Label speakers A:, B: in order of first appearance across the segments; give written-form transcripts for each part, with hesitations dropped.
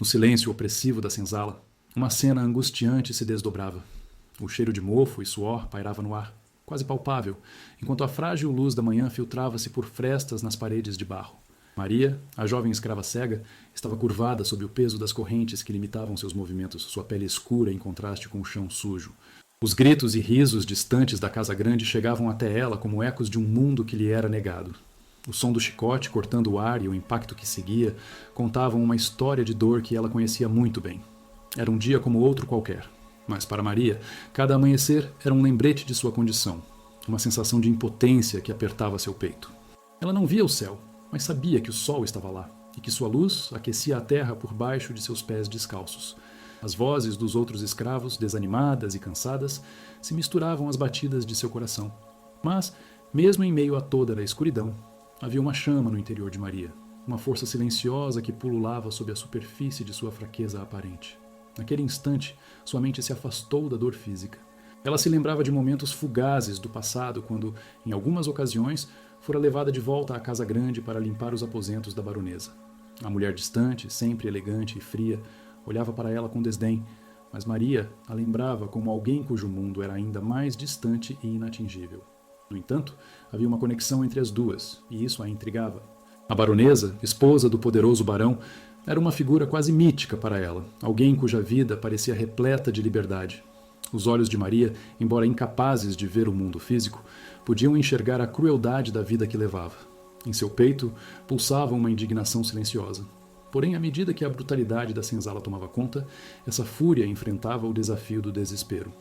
A: No silêncio opressivo da senzala, uma cena angustiante se desdobrava. O cheiro de mofo e suor pairava no ar, quase palpável, enquanto a frágil luz da manhã filtrava-se por frestas nas paredes de barro. Maria, a jovem escrava cega, estava curvada sob o peso das correntes que limitavam seus movimentos, sua pele escura em contraste com o chão sujo. Os gritos e risos distantes da casa grande chegavam até ela como ecos de um mundo que lhe era negado. O som do chicote cortando o ar e o impacto que seguia contavam uma história de dor que ela conhecia muito bem. Era um dia como outro qualquer, mas para Maria, cada amanhecer era um lembrete de sua condição, uma sensação de impotência que apertava seu peito. Ela não via o céu, mas sabia que o sol estava lá e que sua luz aquecia a terra por baixo de seus pés descalços. As vozes dos outros escravos, desanimadas e cansadas, se misturavam às batidas de seu coração. Mas, mesmo em meio a toda a escuridão, havia uma chama no interior de Maria, uma força silenciosa que pululava sob a superfície de sua fraqueza aparente. Naquele instante, sua mente se afastou da dor física. Ela se lembrava de momentos fugazes do passado, quando, em algumas ocasiões, fora levada de volta à casa grande para limpar os aposentos da baronesa. A mulher distante, sempre elegante e fria, olhava para ela com desdém, mas Maria a lembrava como alguém cujo mundo era ainda mais distante e inatingível. No entanto, havia uma conexão entre as duas, e isso a intrigava. A baronesa, esposa do poderoso barão, era uma figura quase mítica para ela, alguém cuja vida parecia repleta de liberdade. Os olhos de Maria, embora incapazes de ver o mundo físico, podiam enxergar a crueldade da vida que levava. Em seu peito pulsava uma indignação silenciosa. Porém, à medida que a brutalidade da senzala tomava conta, essa fúria enfrentava o desafio do desespero.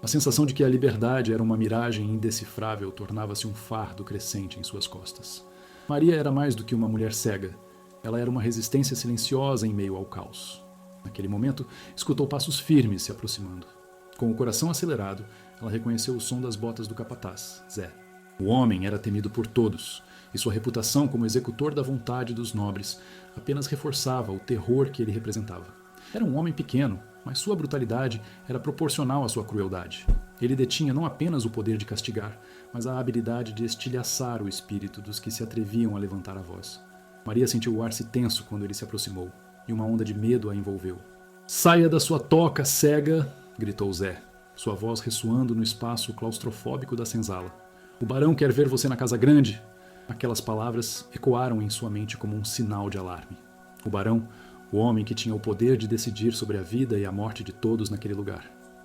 A: A sensação de que a liberdade era uma miragem indecifrável tornava-se um fardo crescente em suas costas. Maria era mais do que uma mulher cega. Ela era uma resistência silenciosa em meio ao caos. Naquele momento, escutou passos firmes se aproximando. Com o coração acelerado, ela reconheceu o som das botas do capataz, Zé. O homem era temido por todos, e sua reputação como executor da vontade dos nobres apenas reforçava o terror que ele representava. Era um homem pequeno, mas sua brutalidade era proporcional à sua crueldade. Ele detinha não apenas o poder de castigar, mas a habilidade de estilhaçar o espírito dos que se atreviam a levantar a voz. Maria sentiu o ar se tenso quando ele se aproximou, e uma onda de medo a envolveu. "Saia da sua toca, cega!" gritou Zé, sua voz ressoando no espaço claustrofóbico da senzala. "O barão quer ver você na casa grande!" Aquelas palavras ecoaram em sua mente como um sinal de alarme. O barão, o homem que tinha o poder de decidir sobre a vida e a morte de todos naquele lugar.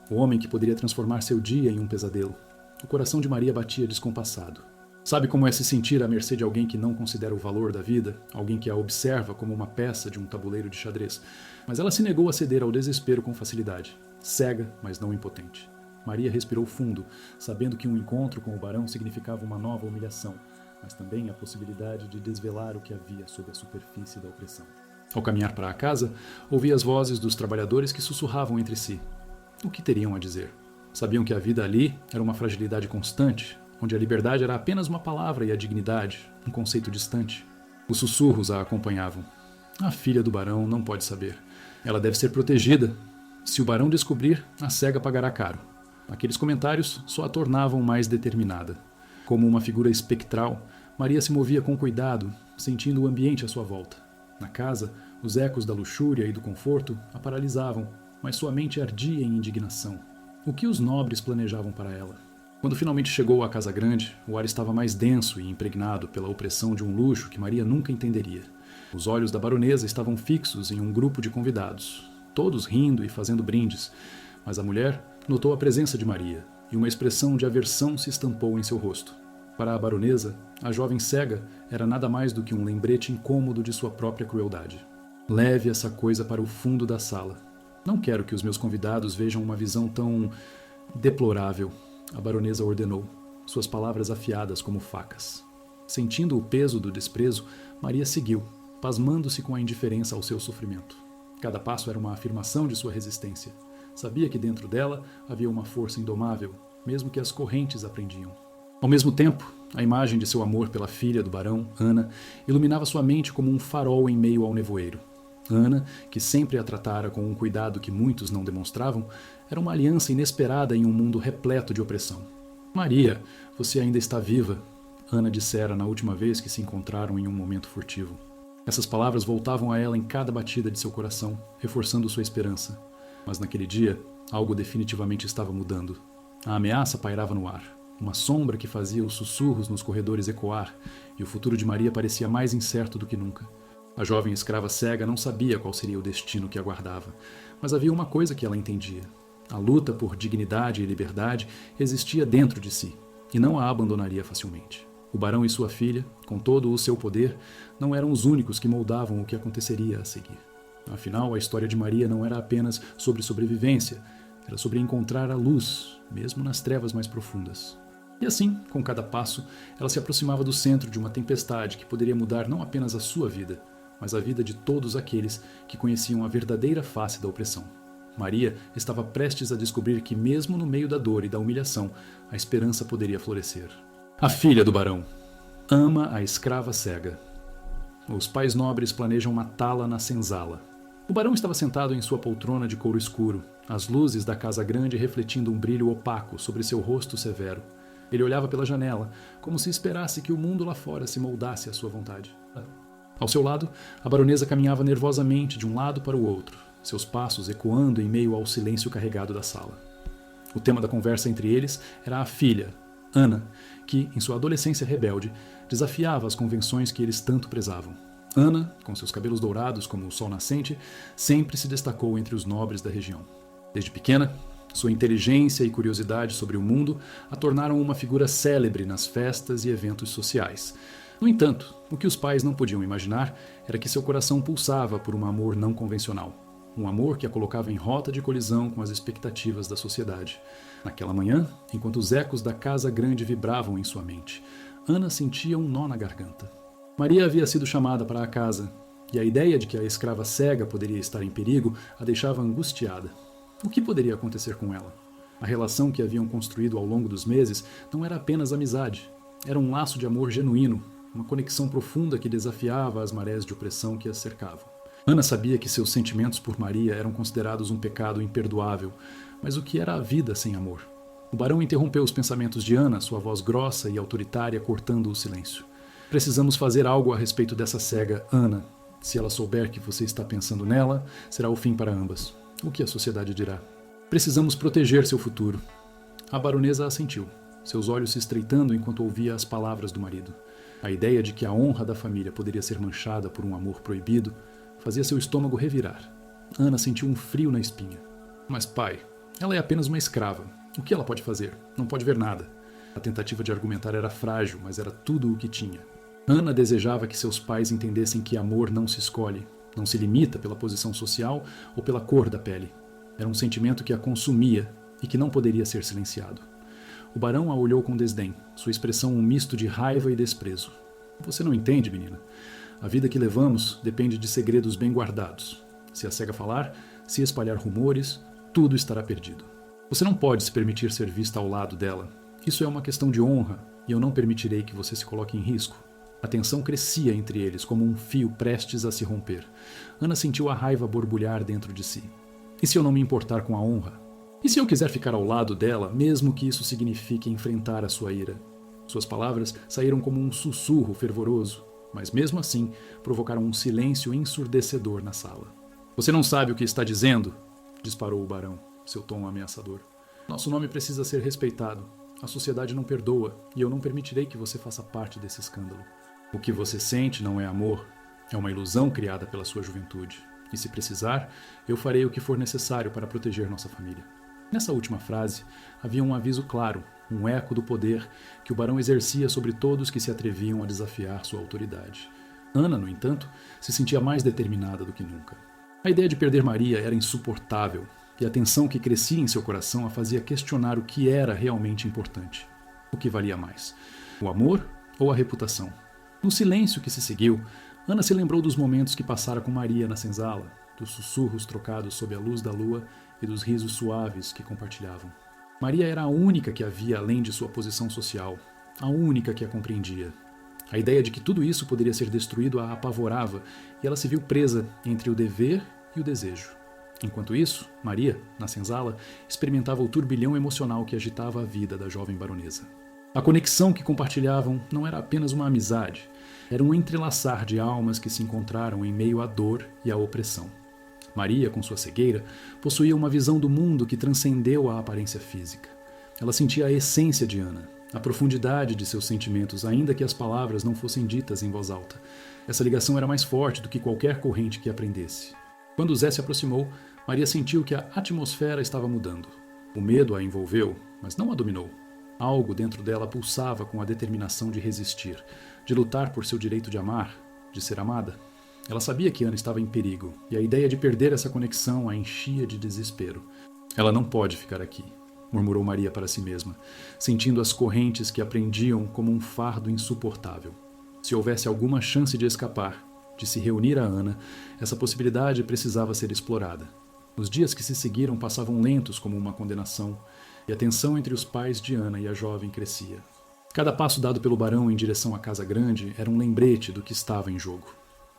A: O homem que poderia transformar seu dia em um pesadelo. O coração de Maria batia descompassado. Sabe como é se sentir à mercê de alguém que não considera o valor da vida, alguém que a observa como uma peça de um tabuleiro de xadrez? Mas ela se negou a ceder ao desespero com facilidade, cega, mas não impotente. Maria respirou fundo, sabendo que um encontro com o barão significava uma nova humilhação, mas também a possibilidade de desvelar o que havia sob a superfície da opressão. Ao caminhar para a casa, ouvia as vozes dos trabalhadores que sussurravam entre si. O que teriam a dizer? Sabiam que a vida ali era uma fragilidade constante, onde a liberdade era apenas uma palavra e a dignidade, um conceito distante. Os sussurros a acompanhavam. A filha do barão não pode saber. Ela deve ser protegida. Se o barão descobrir, a cega pagará caro. Aqueles comentários só a tornavam mais determinada. Como uma figura espectral, Maria se movia com cuidado, sentindo o ambiente à sua volta. Na casa, os ecos da luxúria e do conforto a paralisavam, mas sua mente ardia em indignação. O que os nobres planejavam para ela? Quando finalmente chegou à casa grande, o ar estava mais denso e impregnado pela opressão de um luxo que Maria nunca entenderia. Os olhos da baronesa estavam fixos em um grupo de convidados, todos rindo e fazendo brindes, mas a mulher notou a presença de Maria, e uma expressão de aversão se estampou em seu rosto. Para a baronesa, a jovem cega era nada mais do que um lembrete incômodo de sua própria crueldade. "Leve essa coisa para o fundo da sala. Não quero que os meus convidados vejam uma visão tão deplorável", a baronesa ordenou, suas palavras afiadas como facas. Sentindo o peso do desprezo, Maria seguiu, pasmando-se com a indiferença ao seu sofrimento. Cada passo era uma afirmação de sua resistência. Sabia que dentro dela havia uma força indomável, mesmo que as correntes a prendiam. Ao mesmo tempo, a imagem de seu amor pela filha do barão, Ana, iluminava sua mente como um farol em meio ao nevoeiro. Ana, que sempre a tratara com um cuidado que muitos não demonstravam, era uma aliança inesperada em um mundo repleto de opressão. "Maria, você ainda está viva", Ana dissera na última vez que se encontraram em um momento furtivo. Essas palavras voltavam a ela em cada batida de seu coração, reforçando sua esperança. Mas naquele dia, algo definitivamente estava mudando. A ameaça pairava no ar, uma sombra que fazia os sussurros nos corredores ecoar, e o futuro de Maria parecia mais incerto do que nunca. A jovem escrava cega não sabia qual seria o destino que aguardava, mas havia uma coisa que ela entendia. A luta por dignidade e liberdade existia dentro de si, e não a abandonaria facilmente. O barão e sua filha, com todo o seu poder, não eram os únicos que moldavam o que aconteceria a seguir. Afinal, a história de Maria não era apenas sobre sobrevivência, era sobre encontrar a luz, mesmo nas trevas mais profundas. E assim, com cada passo, ela se aproximava do centro de uma tempestade que poderia mudar não apenas a sua vida, mas a vida de todos aqueles que conheciam a verdadeira face da opressão. Maria estava prestes a descobrir que, mesmo no meio da dor e da humilhação, a esperança poderia florescer. A filha do barão ama a escrava cega. Os pais nobres planejam matá-la na senzala. O barão estava sentado em sua poltrona de couro escuro, as luzes da casa grande refletindo um brilho opaco sobre seu rosto severo. Ele olhava pela janela, como se esperasse que o mundo lá fora se moldasse à sua vontade. Ao seu lado, a baronesa caminhava nervosamente de um lado para o outro, seus passos ecoando em meio ao silêncio carregado da sala. O tema da conversa entre eles era a filha, Ana, que, em sua adolescência rebelde, desafiava as convenções que eles tanto prezavam. Ana, com seus cabelos dourados como o sol nascente, sempre se destacou entre os nobres da região. Desde pequena, sua inteligência e curiosidade sobre o mundo a tornaram uma figura célebre nas festas e eventos sociais. No entanto, o que os pais não podiam imaginar era que seu coração pulsava por um amor não convencional. Um amor que a colocava em rota de colisão com as expectativas da sociedade. Naquela manhã, enquanto os ecos da casa grande vibravam em sua mente, Ana sentia um nó na garganta. Maria havia sido chamada para a casa, e a ideia de que a escrava cega poderia estar em perigo a deixava angustiada. O que poderia acontecer com ela? A relação que haviam construído ao longo dos meses não era apenas amizade. Era um laço de amor genuíno, uma conexão profunda que desafiava as marés de opressão que as cercavam. Ana sabia que seus sentimentos por Maria eram considerados um pecado imperdoável, mas o que era a vida sem amor? O barão interrompeu os pensamentos de Ana, sua voz grossa e autoritária cortando o silêncio. Precisamos fazer algo a respeito dessa cega, Ana. Se ela souber que você está pensando nela, será o fim para ambas. O que a sociedade dirá? Precisamos proteger seu futuro. A baronesa assentiu, seus olhos se estreitando enquanto ouvia as palavras do marido. A ideia de que a honra da família poderia ser manchada por um amor proibido fazia seu estômago revirar. Ana sentiu um frio na espinha. Mas pai, ela é apenas uma escrava. O que ela pode fazer? Não pode ver nada. A tentativa de argumentar era frágil, mas era tudo o que tinha. Ana desejava que seus pais entendessem que amor não se escolhe, não se limita pela posição social ou pela cor da pele. Era um sentimento que a consumia e que não poderia ser silenciado. O barão a olhou com desdém, sua expressão um misto de raiva e desprezo. Você não entende, menina. A vida que levamos depende de segredos bem guardados. Se a cega falar, se espalhar rumores, tudo estará perdido. Você não pode se permitir ser vista ao lado dela. Isso é uma questão de honra, e eu não permitirei que você se coloque em risco. A tensão crescia entre eles, como um fio prestes a se romper. Ana sentiu a raiva borbulhar dentro de si. E se eu não me importar com a honra? E se eu quiser ficar ao lado dela, mesmo que isso signifique enfrentar a sua ira? Suas palavras saíram como um sussurro fervoroso, mas mesmo assim provocaram um silêncio ensurdecedor na sala. Você não sabe o que está dizendo? Disparou o barão, seu tom ameaçador. Nosso nome precisa ser respeitado. A sociedade não perdoa, e eu não permitirei que você faça parte desse escândalo. O que você sente não é amor, é uma ilusão criada pela sua juventude. E se precisar, eu farei o que for necessário para proteger nossa família. Nessa última frase, havia um aviso claro, um eco do poder que o barão exercia sobre todos que se atreviam a desafiar sua autoridade. Ana, no entanto, se sentia mais determinada do que nunca. A ideia de perder Maria era insuportável, e a tensão que crescia em seu coração a fazia questionar o que era realmente importante. O que valia mais? O amor ou a reputação? No silêncio que se seguiu, Ana se lembrou dos momentos que passara com Maria na senzala, dos sussurros trocados sob a luz da lua e dos risos suaves que compartilhavam. Maria era a única que a via além de sua posição social, a única que a compreendia. A ideia de que tudo isso poderia ser destruído a apavorava, e ela se viu presa entre o dever e o desejo. Enquanto isso, Maria, na senzala, experimentava o turbilhão emocional que agitava a vida da jovem baronesa. A conexão que compartilhavam não era apenas uma amizade, Era um entrelaçar de almas que se encontraram em meio à dor e à opressão. Maria, com sua cegueira, possuía uma visão do mundo que transcendeu a aparência física. Ela sentia a essência de Ana, a profundidade de seus sentimentos, ainda que as palavras não fossem ditas em voz alta. Essa ligação era mais forte do que qualquer corrente que aprendesse. Quando Zé se aproximou, Maria sentiu que a atmosfera estava mudando. O medo a envolveu, mas não a dominou. Algo dentro dela pulsava com a determinação de resistir, de lutar por seu direito de amar, de ser amada. Ela sabia que Ana estava em perigo, e a ideia de perder essa conexão a enchia de desespero. Ela não pode ficar aqui, murmurou Maria para si mesma, sentindo as correntes que a prendiam como um fardo insuportável. Se houvesse alguma chance de escapar, de se reunir a Ana, essa possibilidade precisava ser explorada. Os dias que se seguiram passavam lentos como uma condenação, e a tensão entre os pais de Ana e a jovem crescia. Cada passo dado pelo barão em direção à casa grande era um lembrete do que estava em jogo.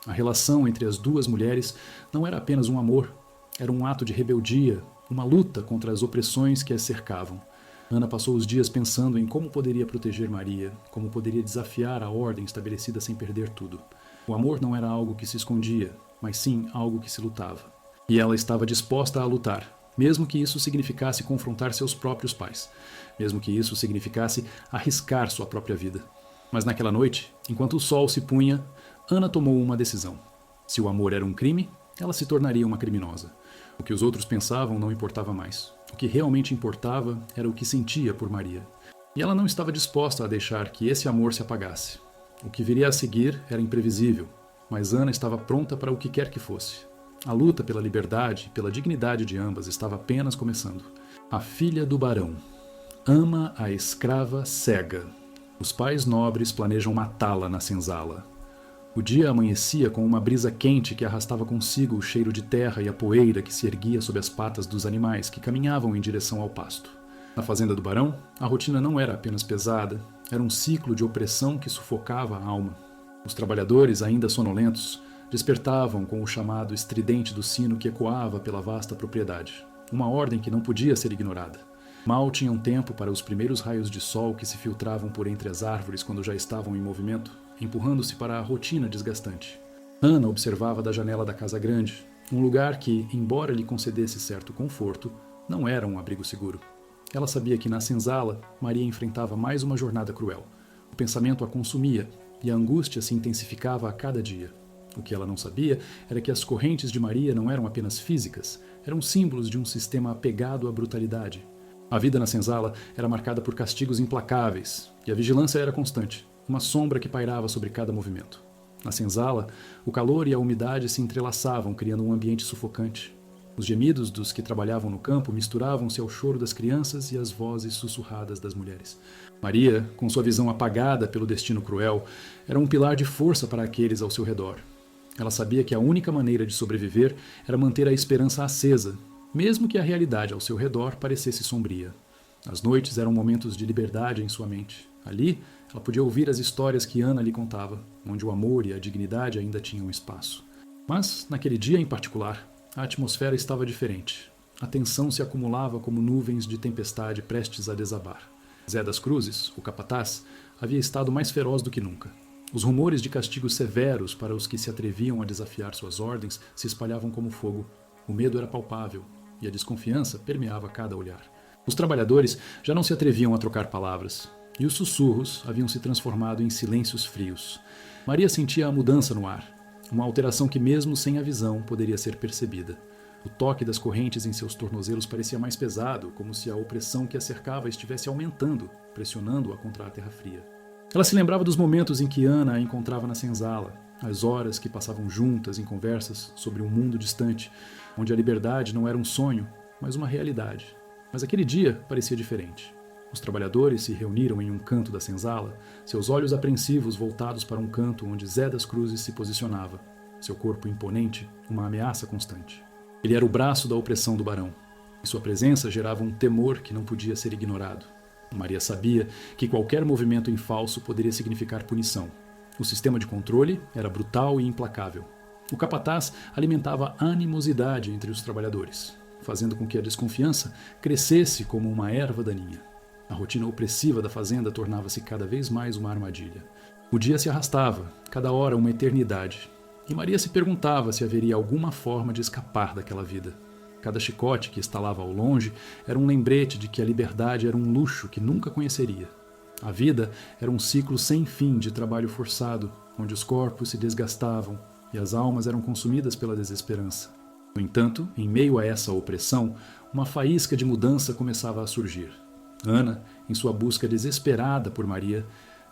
A: A relação entre as duas mulheres não era apenas um amor, era um ato de rebeldia, uma luta contra as opressões que as cercavam. Ana passou os dias pensando em como poderia proteger Maria, como poderia desafiar a ordem estabelecida sem perder tudo. O amor não era algo que se escondia, mas sim algo que se lutava. E ela estava disposta a lutar, mesmo que isso significasse confrontar seus próprios pais, mesmo que isso significasse arriscar sua própria vida. Mas naquela noite, enquanto o sol se punha, Ana tomou uma decisão. Se o amor era um crime, ela se tornaria uma criminosa. O que os outros pensavam não importava mais. O que realmente importava era o que sentia por Maria. E ela não estava disposta a deixar que esse amor se apagasse. O que viria a seguir era imprevisível, mas Ana estava pronta para o que quer que fosse. A luta pela liberdade e pela dignidade de ambas estava apenas começando. A filha do barão ama a escrava cega. Os pais nobres planejam matá-la na senzala. O dia amanhecia com uma brisa quente que arrastava consigo o cheiro de terra e a poeira que se erguia sob as patas dos animais que caminhavam em direção ao pasto. Na fazenda do barão, a rotina não era apenas pesada, era um ciclo de opressão que sufocava a alma. Os trabalhadores, ainda sonolentos, despertavam com o chamado estridente do sino que ecoava pela vasta propriedade. Uma ordem que não podia ser ignorada. Mal tinham tempo para os primeiros raios de sol que se filtravam por entre as árvores quando já estavam em movimento, empurrando-se para a rotina desgastante. Ana observava da janela da casa grande, um lugar que, embora lhe concedesse certo conforto, não era um abrigo seguro. Ela sabia que na senzala, Maria enfrentava mais uma jornada cruel. O pensamento a consumia, e a angústia se intensificava a cada dia. O que ela não sabia era que as correntes de Maria não eram apenas físicas, eram símbolos de um sistema apegado à brutalidade. A vida na senzala era marcada por castigos implacáveis, e a vigilância era constante, uma sombra que pairava sobre cada movimento. Na senzala, o calor e a umidade se entrelaçavam, criando um ambiente sufocante. Os gemidos dos que trabalhavam no campo misturavam-se ao choro das crianças e às vozes sussurradas das mulheres. Maria, com sua visão apagada pelo destino cruel, era um pilar de força para aqueles ao seu redor. Ela sabia que a única maneira de sobreviver era manter a esperança acesa, mesmo que a realidade ao seu redor parecesse sombria. As noites eram momentos de liberdade em sua mente. Ali, ela podia ouvir as histórias que Ana lhe contava, onde o amor e a dignidade ainda tinham espaço. Mas, naquele dia em particular, a atmosfera estava diferente. A tensão se acumulava como nuvens de tempestade prestes a desabar. Zé das Cruzes, o capataz, havia estado mais feroz do que nunca. Os rumores de castigos severos para os que se atreviam a desafiar suas ordens se espalhavam como fogo. O medo era palpável, e a desconfiança permeava cada olhar. Os trabalhadores já não se atreviam a trocar palavras, e os sussurros haviam se transformado em silêncios frios. Maria sentia a mudança no ar, uma alteração que mesmo sem a visão poderia ser percebida. O toque das correntes em seus tornozelos parecia mais pesado, como se a opressão que a cercava estivesse aumentando, pressionando-a contra a terra fria. Ela se lembrava dos momentos em que Ana a encontrava na senzala, as horas que passavam juntas em conversas sobre um mundo distante, onde a liberdade não era um sonho, mas uma realidade. Mas aquele dia parecia diferente. Os trabalhadores se reuniram em um canto da senzala, seus olhos apreensivos voltados para um canto onde Zé das Cruzes se posicionava, seu corpo imponente, uma ameaça constante. Ele era o braço da opressão do barão, e sua presença gerava um temor que não podia ser ignorado. Maria sabia que qualquer movimento em falso poderia significar punição. O sistema de controle era brutal e implacável. O capataz alimentava animosidade entre os trabalhadores, fazendo com que a desconfiança crescesse como uma erva daninha. A rotina opressiva da fazenda tornava-se cada vez mais uma armadilha. O dia se arrastava, cada hora uma eternidade, e Maria se perguntava se haveria alguma forma de escapar daquela vida. Cada chicote que estalava ao longe era um lembrete de que a liberdade era um luxo que nunca conheceria. A vida era um ciclo sem fim de trabalho forçado, onde os corpos se desgastavam e as almas eram consumidas pela desesperança. No entanto, em meio a essa opressão, uma faísca de mudança começava a surgir. Ana, em sua busca desesperada por Maria,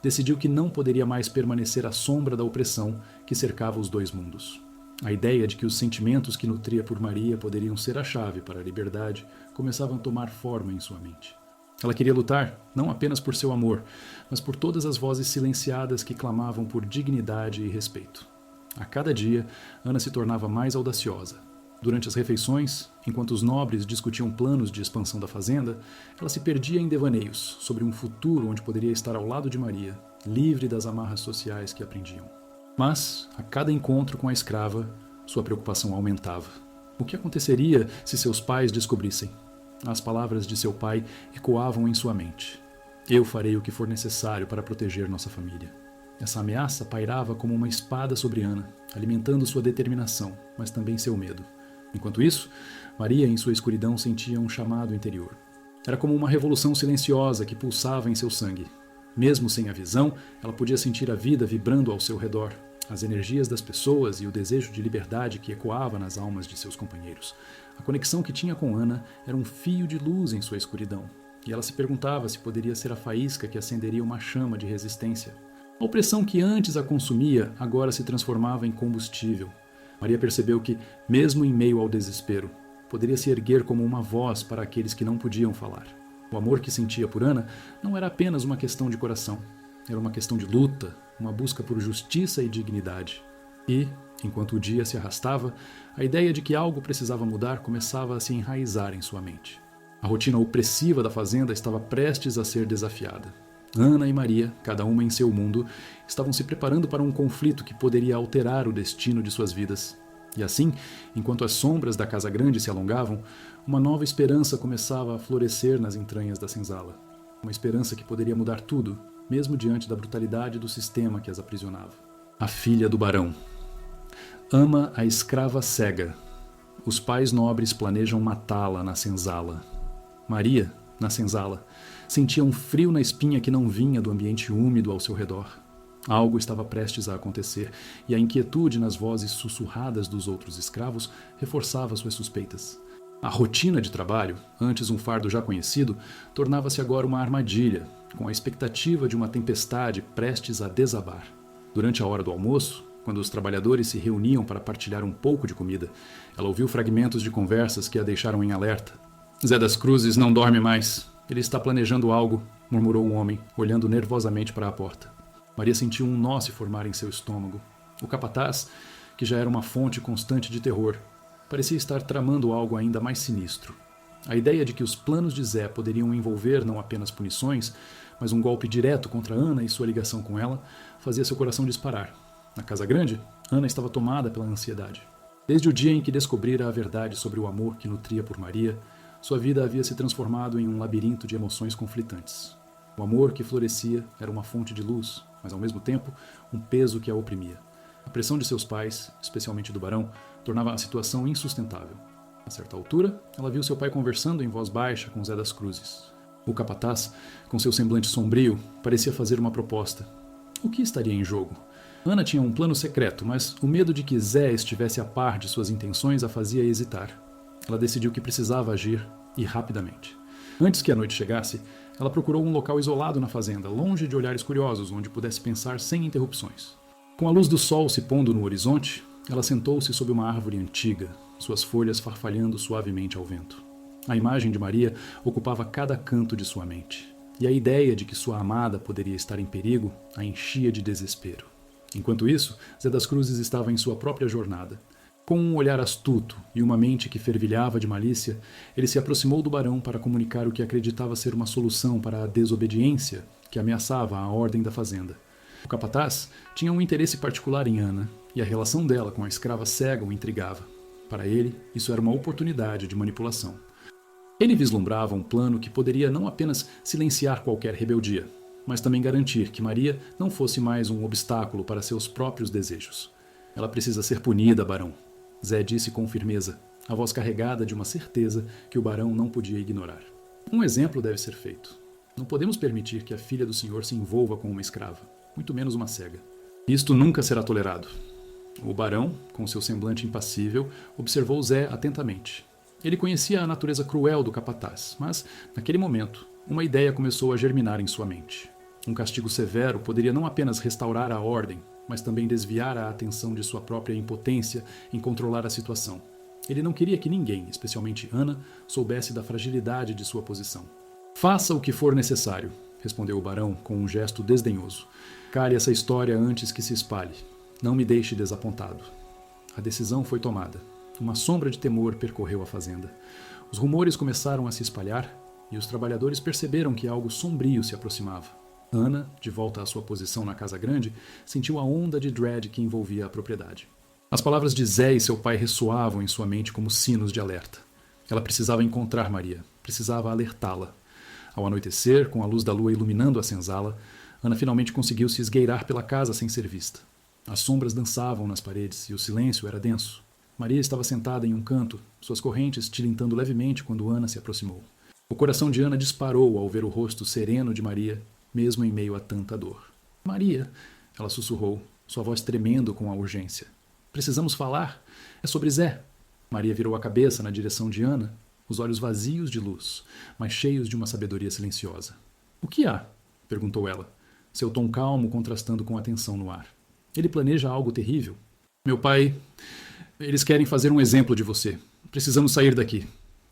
A: decidiu que não poderia mais permanecer à sombra da opressão que cercava os dois mundos. A ideia de que os sentimentos que nutria por Maria poderiam ser a chave para a liberdade começavam a tomar forma em sua mente. Ela queria lutar, não apenas por seu amor, mas por todas as vozes silenciadas que clamavam por dignidade e respeito. A cada dia, Ana se tornava mais audaciosa. Durante as refeições, enquanto os nobres discutiam planos de expansão da fazenda, ela se perdia em devaneios sobre um futuro onde poderia estar ao lado de Maria, livre das amarras sociais que a prendiam. Mas, a cada encontro com a escrava, sua preocupação aumentava. O que aconteceria se seus pais descobrissem? As palavras de seu pai ecoavam em sua mente. Eu farei o que for necessário para proteger nossa família. Essa ameaça pairava como uma espada sobre Ana, alimentando sua determinação, mas também seu medo. Enquanto isso, Maria, em sua escuridão, sentia um chamado interior. Era como uma revolução silenciosa que pulsava em seu sangue. Mesmo sem a visão, ela podia sentir a vida vibrando ao seu redor, as energias das pessoas e o desejo de liberdade que ecoava nas almas de seus companheiros. A conexão que tinha com Ana era um fio de luz em sua escuridão, e ela se perguntava se poderia ser a faísca que acenderia uma chama de resistência. A opressão que antes a consumia agora se transformava em combustível. Maria percebeu que, mesmo em meio ao desespero, poderia se erguer como uma voz para aqueles que não podiam falar. O amor que sentia por Ana não era apenas uma questão de coração. Era uma questão de luta, uma busca por justiça e dignidade. E, enquanto o dia se arrastava, a ideia de que algo precisava mudar começava a se enraizar em sua mente. A rotina opressiva da fazenda estava prestes a ser desafiada. Ana e Maria, cada uma em seu mundo, estavam se preparando para um conflito que poderia alterar o destino de suas vidas. E assim, enquanto as sombras da casa grande se alongavam, uma nova esperança começava a florescer nas entranhas da senzala. Uma esperança que poderia mudar tudo, mesmo diante da brutalidade do sistema que as aprisionava. A filha do barão. Ama a escrava cega. Os pais nobres planejam matá-la na senzala. Maria, na senzala, sentia um frio na espinha que não vinha do ambiente úmido ao seu redor. Algo estava prestes a acontecer, e a inquietude nas vozes sussurradas dos outros escravos reforçava suas suspeitas. A rotina de trabalho, antes um fardo já conhecido, tornava-se agora uma armadilha, com a expectativa de uma tempestade prestes a desabar. Durante a hora do almoço, quando os trabalhadores se reuniam para partilhar um pouco de comida, ela ouviu fragmentos de conversas que a deixaram em alerta. Zé das Cruzes não dorme mais. Ele está planejando algo, murmurou um homem, olhando nervosamente para a porta. Maria sentiu um nó se formar em seu estômago. O capataz, que já era uma fonte constante de terror, parecia estar tramando algo ainda mais sinistro. A ideia de que os planos de Zé poderiam envolver não apenas punições, mas um golpe direto contra Ana e sua ligação com ela, fazia seu coração disparar. Na casa grande, Ana estava tomada pela ansiedade. Desde o dia em que descobrira a verdade sobre o amor que nutria por Maria, sua vida havia se transformado em um labirinto de emoções conflitantes. O amor que florescia era uma fonte de luz, mas ao mesmo tempo um peso que a oprimia. A pressão de seus pais, especialmente do barão, tornava a situação insustentável. A certa altura, ela viu seu pai conversando em voz baixa com Zé das Cruzes. O capataz, com seu semblante sombrio, parecia fazer uma proposta. O que estaria em jogo? Ana tinha um plano secreto, mas o medo de que Zé estivesse a par de suas intenções a fazia hesitar. Ela decidiu que precisava agir, e rapidamente. Antes que a noite chegasse, ela procurou um local isolado na fazenda, longe de olhares curiosos, onde pudesse pensar sem interrupções. Com a luz do sol se pondo no horizonte, ela sentou-se sob uma árvore antiga, suas folhas farfalhando suavemente ao vento. A imagem de Maria ocupava cada canto de sua mente, e a ideia de que sua amada poderia estar em perigo a enchia de desespero. Enquanto isso, Zé das Cruzes estava em sua própria jornada. Com um olhar astuto e uma mente que fervilhava de malícia, ele se aproximou do barão para comunicar o que acreditava ser uma solução para a desobediência que ameaçava a ordem da fazenda. O capataz tinha um interesse particular em Ana, e a relação dela com a escrava cega o intrigava. Para ele, isso era uma oportunidade de manipulação. Ele vislumbrava um plano que poderia não apenas silenciar qualquer rebeldia, mas também garantir que Maria não fosse mais um obstáculo para seus próprios desejos. Ela precisa ser punida, barão, Zé disse com firmeza, a voz carregada de uma certeza que o barão não podia ignorar. Um exemplo deve ser feito. Não podemos permitir que a filha do senhor se envolva com uma escrava, muito menos uma cega. Isto nunca será tolerado. O barão, com seu semblante impassível, observou Zé atentamente. Ele conhecia a natureza cruel do capataz, mas, naquele momento, uma ideia começou a germinar em sua mente. Um castigo severo poderia não apenas restaurar a ordem, mas também desviar a atenção de sua própria impotência em controlar a situação. Ele não queria que ninguém, especialmente Ana, soubesse da fragilidade de sua posição. Faça o que for necessário, respondeu o barão com um gesto desdenhoso. Cale essa história antes que se espalhe. Não me deixe desapontado. A decisão foi tomada. Uma sombra de temor percorreu a fazenda. Os rumores começaram a se espalhar e os trabalhadores perceberam que algo sombrio se aproximava. Ana, de volta à sua posição na casa grande, sentiu a onda de dread que envolvia a propriedade. As palavras de Zé e seu pai ressoavam em sua mente como sinos de alerta. Ela precisava encontrar Maria, precisava alertá-la. Ao anoitecer, com a luz da lua iluminando a senzala, Ana finalmente conseguiu se esgueirar pela casa sem ser vista. As sombras dançavam nas paredes e o silêncio era denso. Maria estava sentada em um canto, suas correntes tilintando levemente quando Ana se aproximou. O coração de Ana disparou ao ver o rosto sereno de Maria, mesmo em meio a tanta dor. Maria, ela sussurrou, sua voz tremendo com a urgência. Precisamos falar. É sobre Zé. Maria virou a cabeça na direção de Ana, os olhos vazios de luz, mas cheios de uma sabedoria silenciosa. O que há? Perguntou ela, seu tom calmo contrastando com a tensão no ar. Ele planeja algo terrível? Meu pai... Eles querem fazer um exemplo de você. Precisamos sair daqui.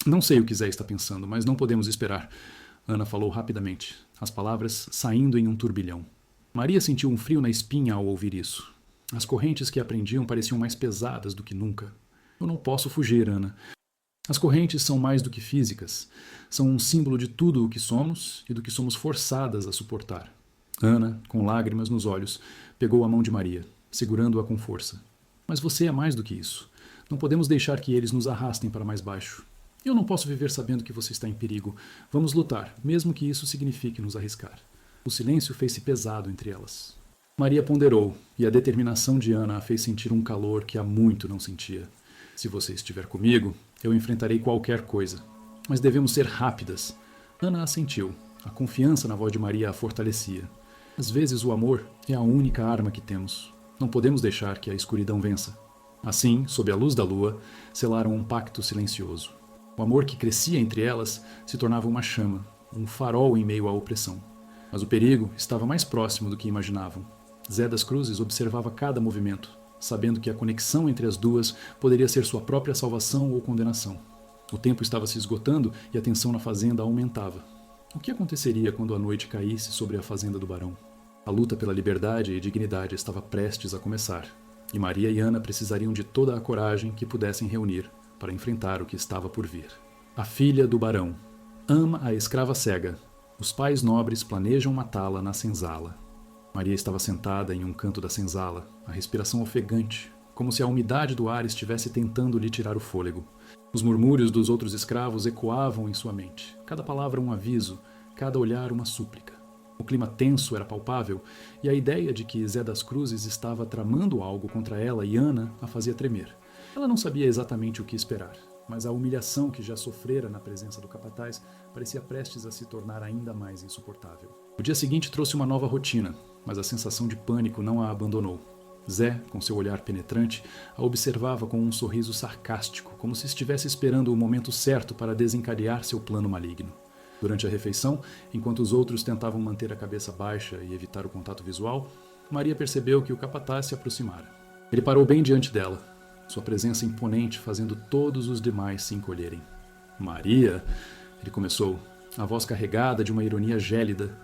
A: Não sei o que Zé está pensando, mas não podemos esperar. Ana falou rapidamente, as palavras saindo em um turbilhão. Maria sentiu um frio na espinha ao ouvir isso. As correntes que a prendiam pareciam mais pesadas do que nunca. Eu não posso fugir, Ana. As correntes são mais do que físicas. São um símbolo de tudo o que somos e do que somos forçadas a suportar. Ana, com lágrimas nos olhos, pegou a mão de Maria, segurando-a com força. Mas você é mais do que isso. Não podemos deixar que eles nos arrastem para mais baixo. Eu não posso viver sabendo que você está em perigo. Vamos lutar, mesmo que isso signifique nos arriscar. O silêncio fez-se pesado entre elas. Maria ponderou, e a determinação de Ana a fez sentir um calor que há muito não sentia. Se você estiver comigo, eu enfrentarei qualquer coisa. Mas devemos ser rápidas. Ana assentiu. A confiança na voz de Maria a fortalecia. Às vezes o amor é a única arma que temos. Não podemos deixar que a escuridão vença. Assim, sob a luz da lua, selaram um pacto silencioso. O amor que crescia entre elas se tornava uma chama, um farol em meio à opressão. Mas o perigo estava mais próximo do que imaginavam. Zé das Cruzes observava cada movimento, sabendo que a conexão entre as duas poderia ser sua própria salvação ou condenação. O tempo estava se esgotando e a tensão na fazenda aumentava. O que aconteceria quando a noite caísse sobre a fazenda do barão? A luta pela liberdade e dignidade estava prestes a começar, e Maria e Ana precisariam de toda a coragem que pudessem reunir para enfrentar o que estava por vir. A filha do barão ama a escrava cega. Os pais nobres planejam matá-la na senzala. Maria estava sentada em um canto da senzala, a respiração ofegante, como se a umidade do ar estivesse tentando lhe tirar o fôlego. Os murmúrios dos outros escravos ecoavam em sua mente, cada palavra um aviso, cada olhar uma súplica. O clima tenso era palpável, e a ideia de que Zé das Cruzes estava tramando algo contra ela e Ana a fazia tremer. Ela não sabia exatamente o que esperar, mas a humilhação que já sofrera na presença do capataz parecia prestes a se tornar ainda mais insuportável. O dia seguinte trouxe uma nova rotina, mas a sensação de pânico não a abandonou. Zé, com seu olhar penetrante, a observava com um sorriso sarcástico, como se estivesse esperando o momento certo para desencadear seu plano maligno. Durante a refeição, enquanto os outros tentavam manter a cabeça baixa e evitar o contato visual, Maria percebeu que o capataz se aproximara. Ele parou bem diante dela, sua presença imponente fazendo todos os demais se encolherem. Maria, ele começou, a voz carregada de uma ironia gélida.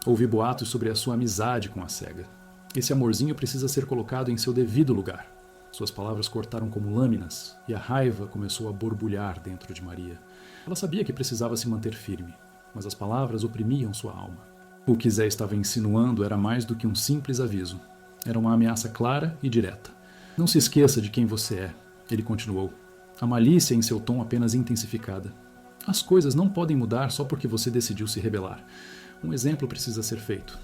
A: Ouvi boatos sobre a sua amizade com a cega. Esse amorzinho precisa ser colocado em seu devido lugar. Suas palavras cortaram como lâminas, e a raiva começou a borbulhar dentro de Maria. Ela sabia que precisava se manter firme, mas as palavras oprimiam sua alma. O que Zé estava insinuando era mais do que um simples aviso. Era uma ameaça clara e direta. Não se esqueça de quem você é, ele continuou. A malícia em seu tom apenas intensificada. As coisas não podem mudar só porque você decidiu se rebelar. Um exemplo precisa ser feito.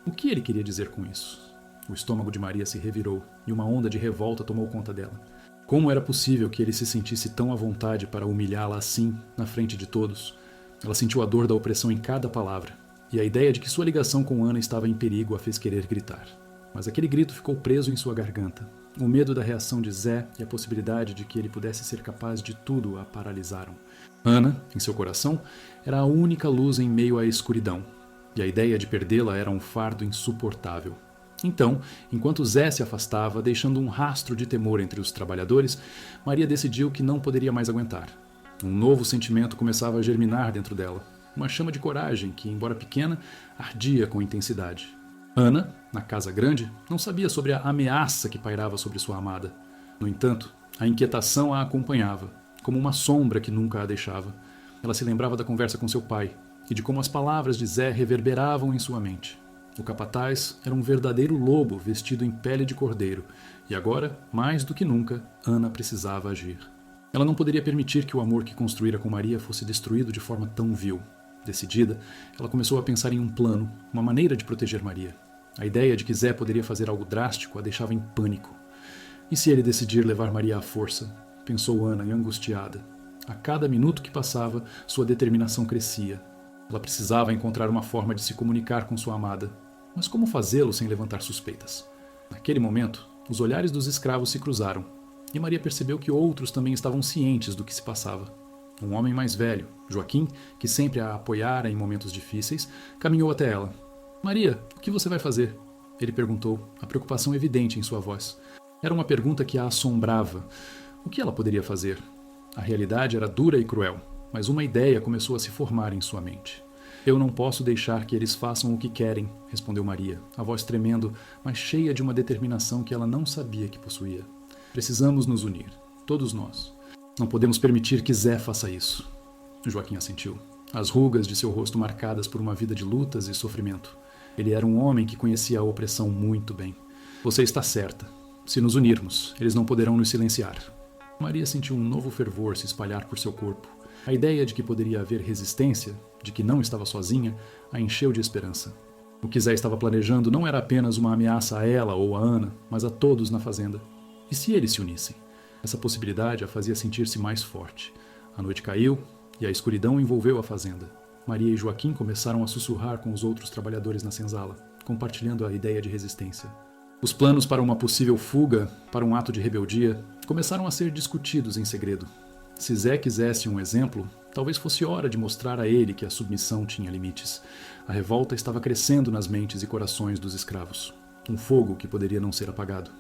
A: O que ele queria dizer com isso? O estômago de Maria se revirou e uma onda de revolta tomou conta dela. Como era possível que ele se sentisse tão à vontade para humilhá-la assim, na frente de todos? Ela sentiu a dor da opressão em cada palavra, e a ideia de que sua ligação com Ana estava em perigo a fez querer gritar. Mas aquele grito ficou preso em sua garganta. O medo da reação de Zé e a possibilidade de que ele pudesse ser capaz de tudo a paralisaram. Ana, em seu coração, era a única luz em meio à escuridão, e a ideia de perdê-la era um fardo insuportável. Então, enquanto Zé se afastava, deixando um rastro de temor entre os trabalhadores, Maria decidiu que não poderia mais aguentar. Um novo sentimento começava a germinar dentro dela, uma chama de coragem que, embora pequena, ardia com intensidade. Ana, na casa grande, não sabia sobre a ameaça que pairava sobre sua amada. No entanto, a inquietação a acompanhava, como uma sombra que nunca a deixava. Ela se lembrava da conversa com seu pai e de como as palavras de Zé reverberavam em sua mente. O capataz era um verdadeiro lobo vestido em pele de cordeiro, e agora, mais do que nunca, Ana precisava agir. Ela não poderia permitir que o amor que construíra com Maria fosse destruído de forma tão vil. Decidida, ela começou a pensar em um plano, uma maneira de proteger Maria. A ideia de que Zé poderia fazer algo drástico a deixava em pânico. E se ele decidir levar Maria à força? Pensou Ana, angustiada. A cada minuto que passava, sua determinação crescia. Ela precisava encontrar uma forma de se comunicar com sua amada. Mas como fazê-lo sem levantar suspeitas? Naquele momento, os olhares dos escravos se cruzaram, e Maria percebeu que outros também estavam cientes do que se passava. Um homem mais velho, Joaquim, que sempre a apoiara em momentos difíceis, caminhou até ela. "Maria, o que você vai fazer?" Ele perguntou, a preocupação evidente em sua voz. Era uma pergunta que a assombrava. O que ela poderia fazer? A realidade era dura e cruel, mas uma ideia começou a se formar em sua mente. "Eu não posso deixar que eles façam o que querem", respondeu Maria, a voz tremendo, mas cheia de uma determinação que ela não sabia que possuía. "Precisamos nos unir, todos nós. Não podemos permitir que Zé faça isso." Joaquim assentiu, as rugas de seu rosto marcadas por uma vida de lutas e sofrimento. Ele era um homem que conhecia a opressão muito bem. "Você está certa. Se nos unirmos, eles não poderão nos silenciar." Maria sentiu um novo fervor se espalhar por seu corpo. A ideia de que poderia haver resistência, de que não estava sozinha, a encheu de esperança. O que Zé estava planejando não era apenas uma ameaça a ela ou a Ana, mas a todos na fazenda. E se eles se unissem? Essa possibilidade a fazia sentir-se mais forte. A noite caiu e a escuridão envolveu a fazenda. Maria e Joaquim começaram a sussurrar com os outros trabalhadores na senzala, compartilhando a ideia de resistência. Os planos para uma possível fuga, para um ato de rebeldia, começaram a ser discutidos em segredo. Se Zé quisesse um exemplo, talvez fosse hora de mostrar a ele que a submissão tinha limites. A revolta estava crescendo nas mentes e corações dos escravos. Um fogo que poderia não ser apagado.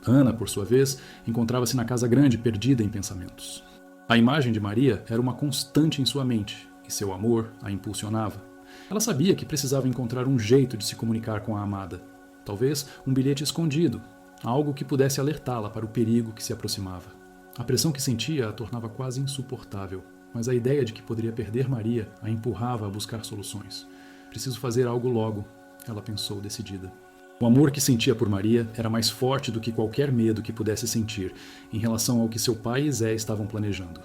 A: Ana, por sua vez, encontrava-se na casa grande, perdida em pensamentos. A imagem de Maria era uma constante em sua mente, e seu amor a impulsionava. Ela sabia que precisava encontrar um jeito de se comunicar com a amada. Talvez um bilhete escondido, algo que pudesse alertá-la para o perigo que se aproximava. A pressão que sentia a tornava quase insuportável, mas a ideia de que poderia perder Maria a empurrava a buscar soluções. "Preciso fazer algo logo", ela pensou decidida. O amor que sentia por Maria era mais forte do que qualquer medo que pudesse sentir em relação ao que seu pai e Zé estavam planejando.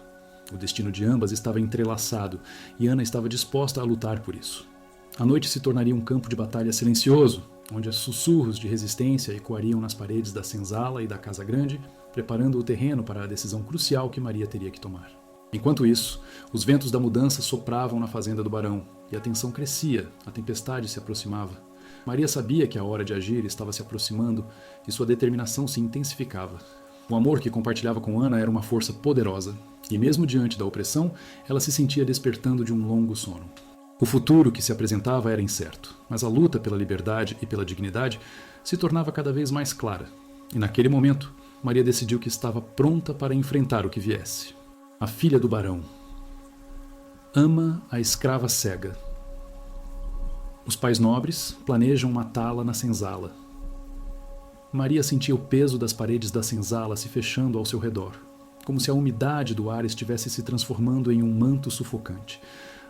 A: O destino de ambas estava entrelaçado e Ana estava disposta a lutar por isso. A noite se tornaria um campo de batalha silencioso, onde os sussurros de resistência ecoariam nas paredes da senzala e da casa grande, preparando o terreno para a decisão crucial que Maria teria que tomar. Enquanto isso, os ventos da mudança sopravam na fazenda do barão, e a tensão crescia, a tempestade se aproximava. Maria sabia que a hora de agir estava se aproximando e sua determinação se intensificava. O amor que compartilhava com Ana era uma força poderosa, e mesmo diante da opressão, ela se sentia despertando de um longo sono. O futuro que se apresentava era incerto, mas a luta pela liberdade e pela dignidade se tornava cada vez mais clara. E naquele momento, Maria decidiu que estava pronta para enfrentar o que viesse. A filha do barão. Ama a escrava cega. Os pais nobres planejam matá-la na senzala. Maria sentia o peso das paredes da senzala se fechando ao seu redor, como se a umidade do ar estivesse se transformando em um manto sufocante.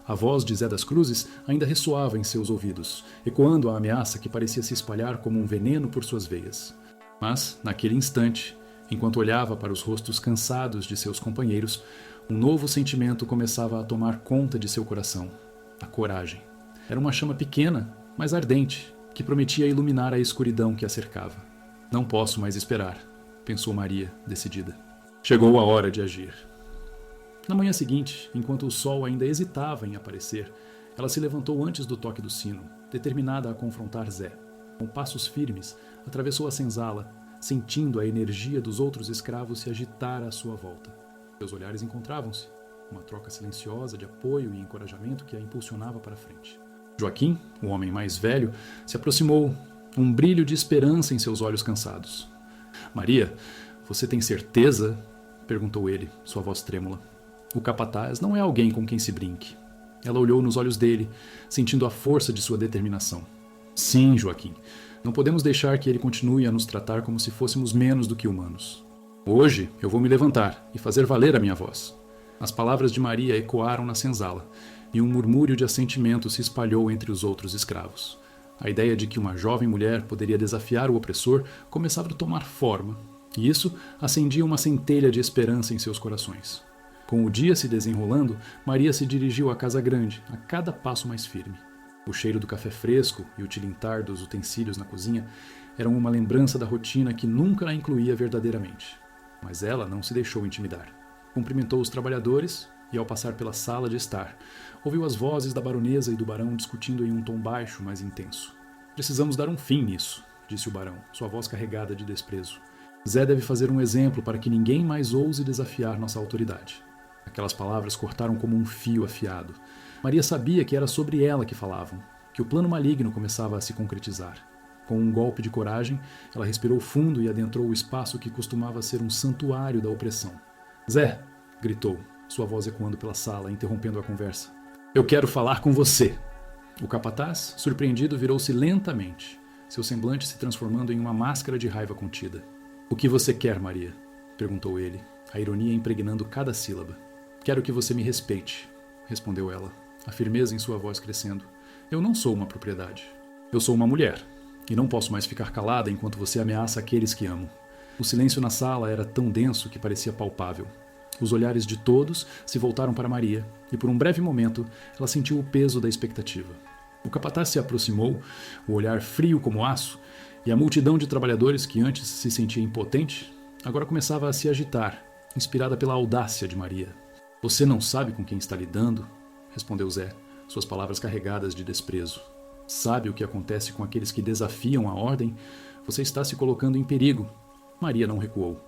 A: A voz de Zé das Cruzes ainda ressoava em seus ouvidos, ecoando a ameaça que parecia se espalhar como um veneno por suas veias. Mas, naquele instante, enquanto olhava para os rostos cansados de seus companheiros, um novo sentimento começava a tomar conta de seu coração: a coragem. Era uma chama pequena, mas ardente, que prometia iluminar a escuridão que a cercava. Não posso mais esperar, pensou Maria, decidida. Chegou a hora de agir. Na manhã seguinte, enquanto o sol ainda hesitava em aparecer, ela se levantou antes do toque do sino, determinada a confrontar Zé. Com passos firmes, atravessou a senzala, sentindo a energia dos outros escravos se agitar à sua volta. Seus olhares encontravam-se, uma troca silenciosa de apoio e encorajamento que a impulsionava para frente. Joaquim, o homem mais velho, se aproximou, um brilho de esperança em seus olhos cansados. Maria, você tem certeza? Perguntou ele, sua voz trêmula. O capataz não é alguém com quem se brinque. Ela olhou nos olhos dele, sentindo a força de sua determinação. Sim, Joaquim. Não podemos deixar que ele continue a nos tratar como se fôssemos menos do que humanos. Hoje eu vou me levantar e fazer valer a minha voz. As palavras de Maria ecoaram na senzala, e um murmúrio de assentimento se espalhou entre os outros escravos. A ideia de que uma jovem mulher poderia desafiar o opressor começava a tomar forma, e isso acendia uma centelha de esperança em seus corações. Com o dia se desenrolando, Maria se dirigiu à casa grande, a cada passo mais firme. O cheiro do café fresco e o tilintar dos utensílios na cozinha eram uma lembrança da rotina que nunca a incluía verdadeiramente. Mas ela não se deixou intimidar. Cumprimentou os trabalhadores e, ao passar pela sala de estar, ouviu as vozes da baronesa e do barão discutindo em um tom baixo, mas intenso. Precisamos dar um fim nisso, disse o barão, sua voz carregada de desprezo. Zé deve fazer um exemplo para que ninguém mais ouse desafiar nossa autoridade. Aquelas palavras cortaram como um fio afiado. Maria sabia que era sobre ela que falavam, que o plano maligno começava a se concretizar. Com um golpe de coragem, ela respirou fundo e adentrou o espaço que costumava ser um santuário da opressão. Zé! Gritou, sua voz ecoando pela sala, interrompendo a conversa. Eu quero falar com você! O capataz, surpreendido, virou-se lentamente, seu semblante se transformando em uma máscara de raiva contida. O que você quer, Maria? Perguntou ele, a ironia impregnando cada sílaba. Quero que você me respeite, respondeu ela, a firmeza em sua voz crescendo. Eu não sou uma propriedade. Eu sou uma mulher, e não posso mais ficar calada enquanto você ameaça aqueles que amo. O silêncio na sala era tão denso que parecia palpável. Os olhares de todos se voltaram para Maria, e por um breve momento ela sentiu o peso da expectativa. O capataz se aproximou, o olhar frio como aço, e a multidão de trabalhadores que antes se sentia impotente, agora começava a se agitar, inspirada pela audácia de Maria. Você não sabe com quem está lidando? Respondeu Zé, suas palavras carregadas de desprezo. Sabe o que acontece com aqueles que desafiam a ordem? Você está se colocando em perigo. Maria não recuou.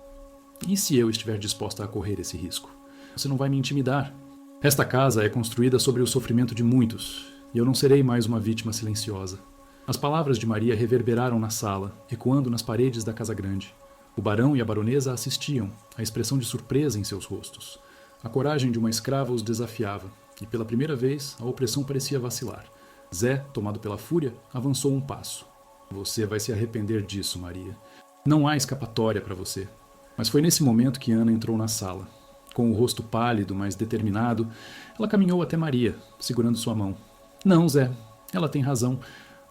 A: E se eu estiver disposta a correr esse risco? Você não vai me intimidar. Esta casa é construída sobre o sofrimento de muitos, e eu não serei mais uma vítima silenciosa. As palavras de Maria reverberaram na sala, ecoando nas paredes da casa grande. O barão e a baronesa assistiam, a expressão de surpresa em seus rostos. A coragem de uma escrava os desafiava, e pela primeira vez a opressão parecia vacilar. Zé, tomado pela fúria, avançou um passo. Você vai se arrepender disso, Maria. Não há escapatória para você. Mas foi nesse momento que Ana entrou na sala. Com o rosto pálido, mas determinado, ela caminhou até Maria, segurando sua mão. Não, Zé, ela tem razão.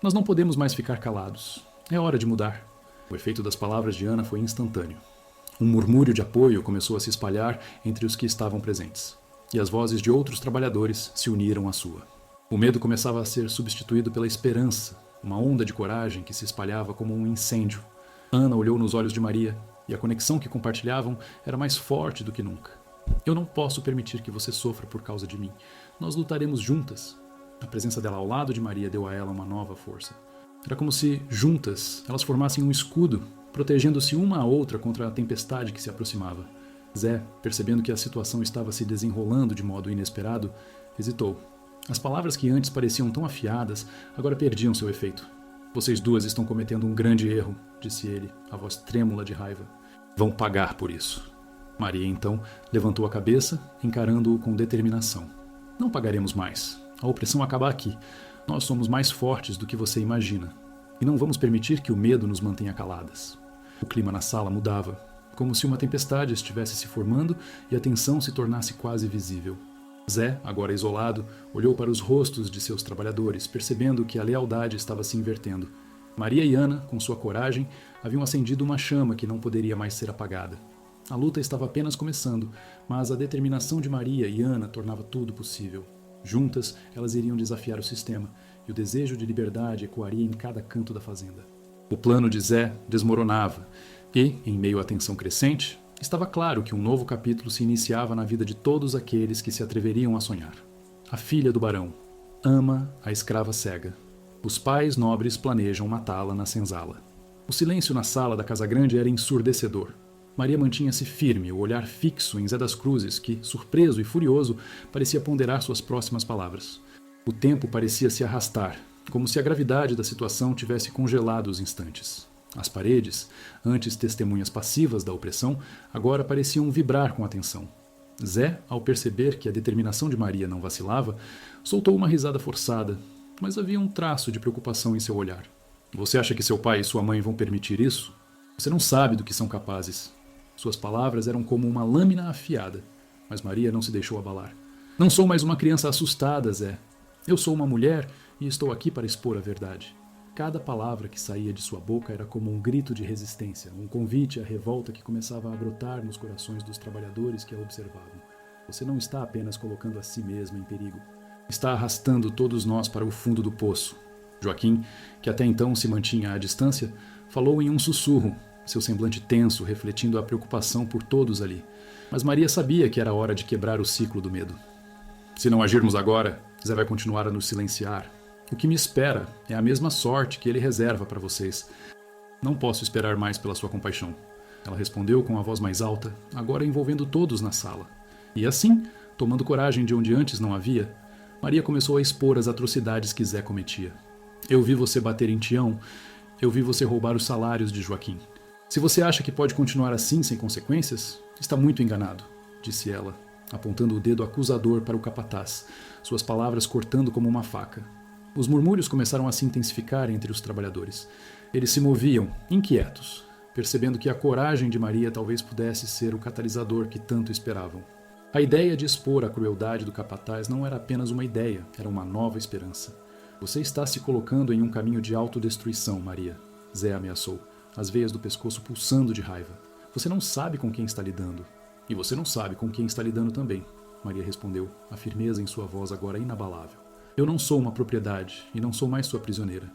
A: Nós não podemos mais ficar calados. É hora de mudar. O efeito das palavras de Ana foi instantâneo. Um murmúrio de apoio começou a se espalhar entre os que estavam presentes, e as vozes de outros trabalhadores se uniram à sua. O medo começava a ser substituído pela esperança, uma onda de coragem que se espalhava como um incêndio. Ana olhou nos olhos de Maria, e a conexão que compartilhavam era mais forte do que nunca. Eu não posso permitir que você sofra por causa de mim. Nós lutaremos juntas. A presença dela ao lado de Maria deu a ela uma nova força. Era como se, juntas, elas formassem um escudo, protegendo-se uma à outra contra a tempestade que se aproximava. Zé, percebendo que a situação estava se desenrolando de modo inesperado, hesitou. As palavras que antes pareciam tão afiadas, agora perdiam seu efeito. Vocês duas estão cometendo um grande erro, disse ele, a voz trêmula de raiva. Vão pagar por isso. Maria, então, levantou a cabeça, encarando-o com determinação. Não pagaremos mais. A opressão acaba aqui. Nós somos mais fortes do que você imagina. E não vamos permitir que o medo nos mantenha caladas. O clima na sala mudava, como se uma tempestade estivesse se formando e a tensão se tornasse quase visível. Zé, agora isolado, olhou para os rostos de seus trabalhadores, percebendo que a lealdade estava se invertendo. Maria e Ana, com sua coragem, haviam acendido uma chama que não poderia mais ser apagada. A luta estava apenas começando, mas a determinação de Maria e Ana tornava tudo possível. Juntas, elas iriam desafiar o sistema, e o desejo de liberdade ecoaria em cada canto da fazenda. O plano de Zé desmoronava e, em meio à tensão crescente, estava claro que um novo capítulo se iniciava na vida de todos aqueles que se atreveriam a sonhar. A filha do barão ama a escrava cega. Os pais nobres planejam matá-la na senzala. O silêncio na sala da Casa Grande era ensurdecedor. Maria mantinha-se firme, o olhar fixo em Zé das Cruzes, que, surpreso e furioso, parecia ponderar suas próximas palavras. O tempo parecia se arrastar, como se a gravidade da situação tivesse congelado os instantes. As paredes, antes testemunhas passivas da opressão, agora pareciam vibrar com a tensão. Zé, ao perceber que a determinação de Maria não vacilava, soltou uma risada forçada, mas havia um traço de preocupação em seu olhar. Você acha que seu pai e sua mãe vão permitir isso? Você não sabe do que são capazes. Suas palavras eram como uma lâmina afiada, mas Maria não se deixou abalar. Não sou mais uma criança assustada, Zé. Eu sou uma mulher e estou aqui para expor a verdade. Cada palavra que saía de sua boca era como um grito de resistência, um convite à revolta que começava a brotar nos corações dos trabalhadores que a observavam. Você não está apenas colocando a si mesma em perigo. Está arrastando todos nós para o fundo do poço. Joaquim, que até então se mantinha à distância, falou em um sussurro, seu semblante tenso, refletindo a preocupação por todos ali. Mas Maria sabia que era hora de quebrar o ciclo do medo. Se não agirmos agora, Zé vai continuar a nos silenciar. O que me espera é a mesma sorte que ele reserva para vocês. Não posso esperar mais pela sua compaixão. Ela respondeu com a voz mais alta, agora envolvendo todos na sala. E assim, tomando coragem de onde antes não havia, Maria começou a expor as atrocidades que Zé cometia. Eu vi você bater em Tião, eu vi você roubar os salários de Joaquim. Se você acha que pode continuar assim sem consequências, está muito enganado, disse ela, apontando o dedo acusador para o capataz, suas palavras cortando como uma faca. Os murmúrios começaram a se intensificar entre os trabalhadores. Eles se moviam, inquietos, percebendo que a coragem de Maria talvez pudesse ser o catalisador que tanto esperavam. A ideia de expor a crueldade do capataz não era apenas uma ideia, era uma nova esperança. Você está se colocando em um caminho de autodestruição, Maria, Zé ameaçou, as veias do pescoço pulsando de raiva. Você não sabe com quem está lidando. E você não sabe com quem está lidando também, Maria respondeu, a firmeza em sua voz agora inabalável. Eu não sou uma propriedade e não sou mais sua prisioneira.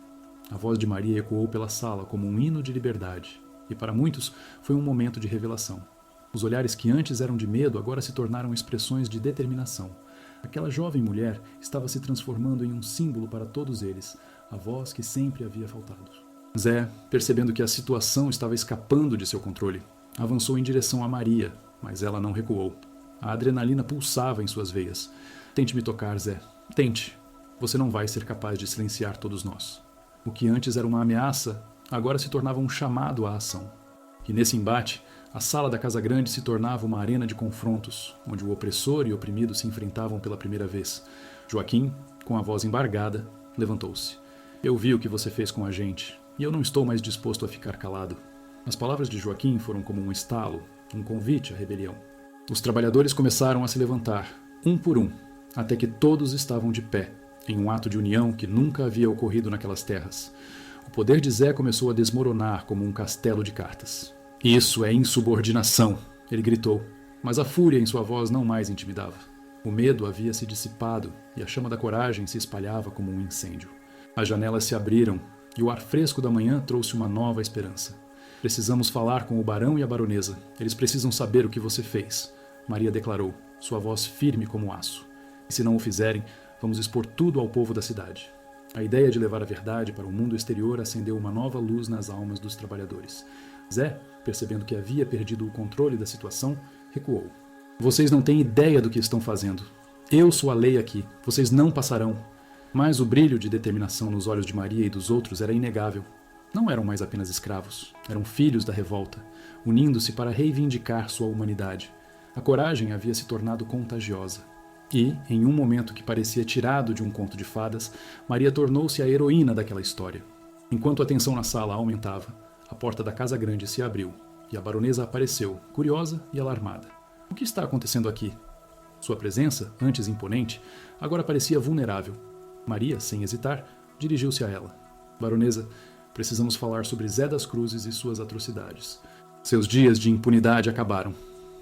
A: A voz de Maria ecoou pela sala como um hino de liberdade, e para muitos foi um momento de revelação. Os olhares que antes eram de medo agora se tornaram expressões de determinação. Aquela jovem mulher estava se transformando em um símbolo para todos eles, a voz que sempre havia faltado. Zé, percebendo que a situação estava escapando de seu controle, avançou em direção a Maria, mas ela não recuou. A adrenalina pulsava em suas veias. Tente me tocar, Zé. Tente. Você não vai ser capaz de silenciar todos nós. O que antes era uma ameaça, agora se tornava um chamado à ação. E nesse embate, a sala da Casa Grande se tornava uma arena de confrontos, onde o opressor e o oprimido se enfrentavam pela primeira vez. Joaquim, com a voz embargada, levantou-se. Eu vi o que você fez com a gente, e eu não estou mais disposto a ficar calado. As palavras de Joaquim foram como um estalo, um convite à rebelião. Os trabalhadores começaram a se levantar, um por um, até que todos estavam de pé, em um ato de união que nunca havia ocorrido naquelas terras. O poder de Zé começou a desmoronar como um castelo de cartas. Isso é insubordinação, ele gritou, mas a fúria em sua voz não mais intimidava. O medo havia se dissipado e a chama da coragem se espalhava como um incêndio. As janelas se abriram e o ar fresco da manhã trouxe uma nova esperança. Precisamos falar com o barão e a baronesa. Eles precisam saber o que você fez, Maria declarou, sua voz firme como aço. E se não o fizerem, vamos expor tudo ao povo da cidade. A ideia de levar a verdade para o mundo exterior acendeu uma nova luz nas almas dos trabalhadores. Zé, percebendo que havia perdido o controle da situação, recuou. Vocês não têm ideia do que estão fazendo. Eu sou a lei aqui. Vocês não passarão. Mas o brilho de determinação nos olhos de Maria e dos outros era inegável. Não eram mais apenas escravos. Eram filhos da revolta, unindo-se para reivindicar sua humanidade. A coragem havia se tornado contagiosa. E, em um momento que parecia tirado de um conto de fadas, Maria tornou-se a heroína daquela história. Enquanto a tensão na sala aumentava, a porta da Casa Grande se abriu e a baronesa apareceu, curiosa e alarmada. O que está acontecendo aqui? Sua presença, antes imponente, agora parecia vulnerável. Maria, sem hesitar, dirigiu-se a ela. Baronesa, precisamos falar sobre Zé das Cruzes e suas atrocidades. Seus dias de impunidade acabaram.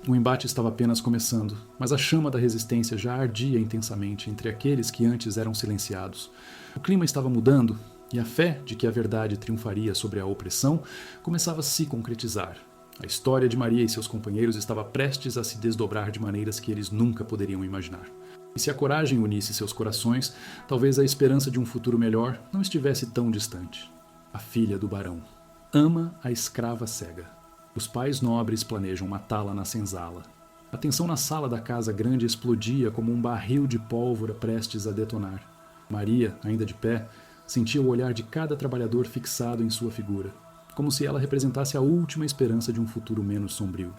A: O embate estava apenas começando, mas a chama da resistência já ardia intensamente entre aqueles que antes eram silenciados. O clima estava mudando e a fé de que a verdade triunfaria sobre a opressão começava a se concretizar. A história de Maria e seus companheiros estava prestes a se desdobrar de maneiras que eles nunca poderiam imaginar. E se a coragem unisse seus corações, talvez a esperança de um futuro melhor não estivesse tão distante. A filha do barão ama a escrava cega. Os pais nobres planejam matá-la na senzala. A tensão na sala da casa grande explodia como um barril de pólvora prestes a detonar. Maria, ainda de pé, sentia o olhar de cada trabalhador fixado em sua figura, como se ela representasse a última esperança de um futuro menos sombrio.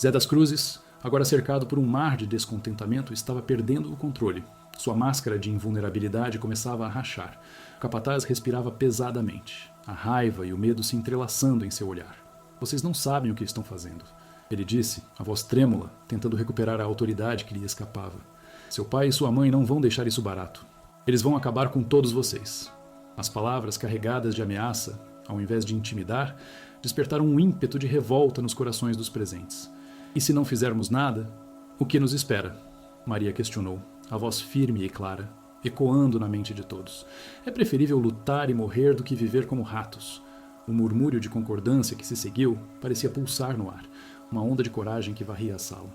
A: Zé das Cruzes, agora cercado por um mar de descontentamento, estava perdendo o controle. Sua máscara de invulnerabilidade começava a rachar. O capataz respirava pesadamente, a raiva e o medo se entrelaçando em seu olhar. Vocês não sabem o que estão fazendo, ele disse, a voz trêmula, tentando recuperar a autoridade que lhe escapava. Seu pai e sua mãe não vão deixar isso barato. Eles vão acabar com todos vocês. As palavras carregadas de ameaça, ao invés de intimidar, despertaram um ímpeto de revolta nos corações dos presentes. E se não fizermos nada, o que nos espera? Maria questionou, a voz firme e clara, ecoando na mente de todos. É preferível lutar e morrer do que viver como ratos. O murmúrio de concordância que se seguiu parecia pulsar no ar, uma onda de coragem que varria a sala.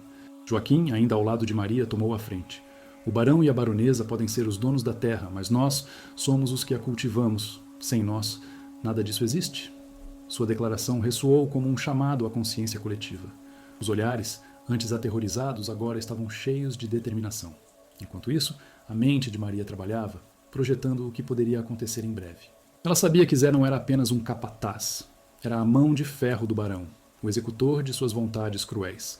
A: Joaquim, ainda ao lado de Maria, tomou a frente. O barão e a baronesa podem ser os donos da terra, mas nós somos os que a cultivamos. Sem nós, nada disso existe. Sua declaração ressoou como um chamado à consciência coletiva. Os olhares, antes aterrorizados, agora estavam cheios de determinação. Enquanto isso, a mente de Maria trabalhava, projetando o que poderia acontecer em breve. Ela sabia que Zé não era apenas um capataz. Era a mão de ferro do barão, o executor de suas vontades cruéis.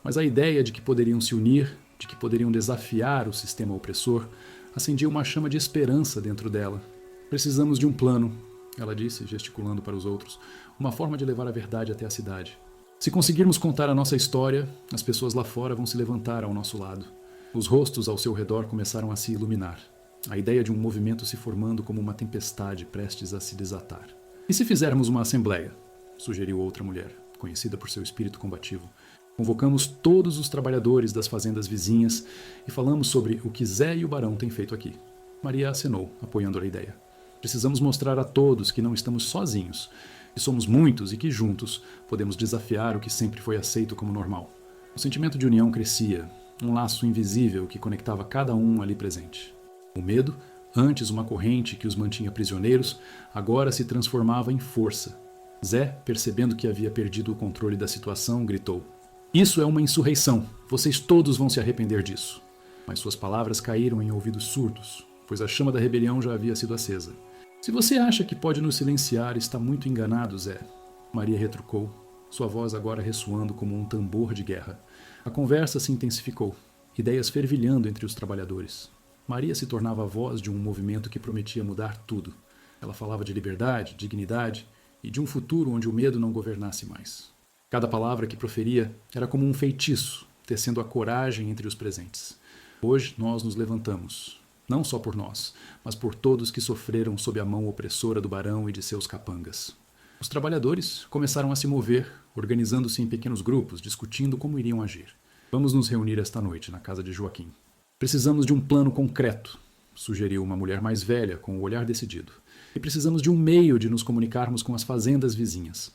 A: Mas a ideia de que poderiam se unir, de que poderiam desafiar o sistema opressor, acendia uma chama de esperança dentro dela. Precisamos de um plano, ela disse, gesticulando para os outros, uma forma de levar a verdade até a cidade. Se conseguirmos contar a nossa história, as pessoas lá fora vão se levantar ao nosso lado. Os rostos ao seu redor começaram a se iluminar. A ideia de um movimento se formando como uma tempestade prestes a se desatar. E se fizermos uma assembleia? Sugeriu outra mulher, conhecida por seu espírito combativo. Convocamos todos os trabalhadores das fazendas vizinhas e falamos sobre o que Zé e o barão têm feito aqui. Maria acenou, apoiando a ideia. Precisamos mostrar a todos que não estamos sozinhos, que somos muitos e que juntos podemos desafiar o que sempre foi aceito como normal. O sentimento de união crescia, um laço invisível que conectava cada um ali presente. O medo, antes uma corrente que os mantinha prisioneiros, agora se transformava em força. Zé, percebendo que havia perdido o controle da situação, gritou: "Isso é uma insurreição. Vocês todos vão se arrepender disso." Mas suas palavras caíram em ouvidos surdos, pois a chama da rebelião já havia sido acesa. "Se você acha que pode nos silenciar, está muito enganado, Zé." Maria retrucou, sua voz agora ressoando como um tambor de guerra. A conversa se intensificou, ideias fervilhando entre os trabalhadores. Maria se tornava a voz de um movimento que prometia mudar tudo. Ela falava de liberdade, dignidade e de um futuro onde o medo não governasse mais. Cada palavra que proferia era como um feitiço, tecendo a coragem entre os presentes. Hoje nós nos levantamos, não só por nós, mas por todos que sofreram sob a mão opressora do barão e de seus capangas. Os trabalhadores começaram a se mover, organizando-se em pequenos grupos, discutindo como iriam agir. "Vamos nos reunir esta noite na casa de Joaquim. Precisamos de um plano concreto", sugeriu uma mulher mais velha, com o olhar decidido. "E precisamos de um meio de nos comunicarmos com as fazendas vizinhas."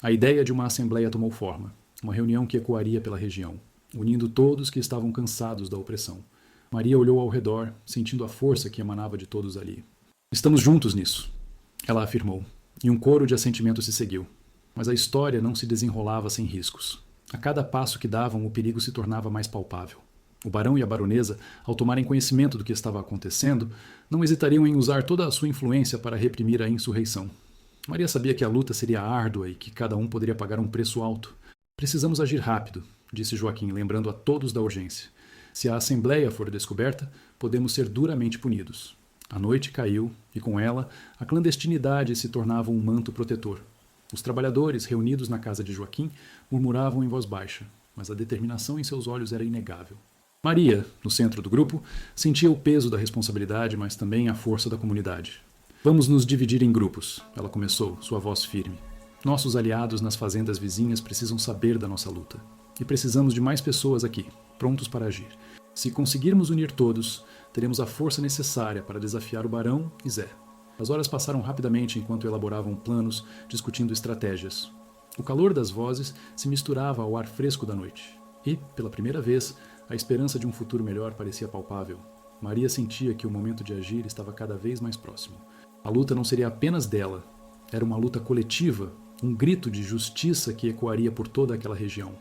A: A ideia de uma assembleia tomou forma, uma reunião que ecoaria pela região, unindo todos que estavam cansados da opressão. Maria olhou ao redor, sentindo a força que emanava de todos ali. "Estamos juntos nisso", ela afirmou, e um coro de assentimento se seguiu. Mas a história não se desenrolava sem riscos. A cada passo que davam, o perigo se tornava mais palpável. O barão e a baronesa, ao tomarem conhecimento do que estava acontecendo, não hesitariam em usar toda a sua influência para reprimir a insurreição. Maria sabia que a luta seria árdua e que cada um poderia pagar um preço alto. "Precisamos agir rápido", disse Joaquim, lembrando a todos da urgência. "Se a assembleia for descoberta, podemos ser duramente punidos." A noite caiu e, com ela, a clandestinidade se tornava um manto protetor. Os trabalhadores, reunidos na casa de Joaquim, murmuravam em voz baixa, mas a determinação em seus olhos era inegável. Maria, no centro do grupo, sentia o peso da responsabilidade, mas também a força da comunidade. "Vamos nos dividir em grupos", ela começou, sua voz firme. "Nossos aliados nas fazendas vizinhas precisam saber da nossa luta." e precisamos de mais pessoas aqui, prontos para agir. Se conseguirmos unir todos, teremos a força necessária para desafiar o Barão e Zé. As horas passaram rapidamente enquanto elaboravam planos, discutindo estratégias. O calor das vozes se misturava ao ar fresco da noite. E, pela primeira vez, a esperança de um futuro melhor parecia palpável. Maria sentia que o momento de agir estava cada vez mais próximo. A luta não seria apenas dela. Era uma luta coletiva, um grito de justiça que ecoaria por toda aquela região.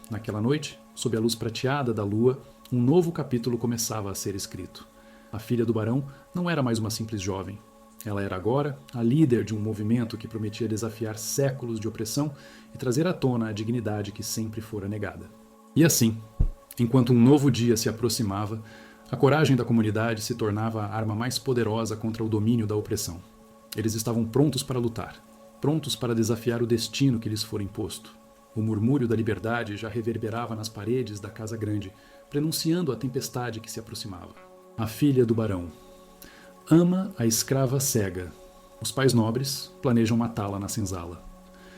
A: Naquela noite, sob a luz prateada da lua, um novo capítulo começava a ser escrito. A filha do barão não era mais uma simples jovem. Ela era agora a líder de um movimento que prometia desafiar séculos de opressão e trazer à tona a dignidade que sempre fora negada. E assim, enquanto um novo dia se aproximava, a coragem da comunidade se tornava a arma mais poderosa contra o domínio da opressão. Eles estavam prontos para lutar, prontos para desafiar o destino que lhes fora imposto. O murmúrio da liberdade já reverberava nas paredes da Casa Grande, prenunciando a tempestade que se aproximava. A filha do barão ama a escrava cega. Os pais nobres planejam matá-la na senzala.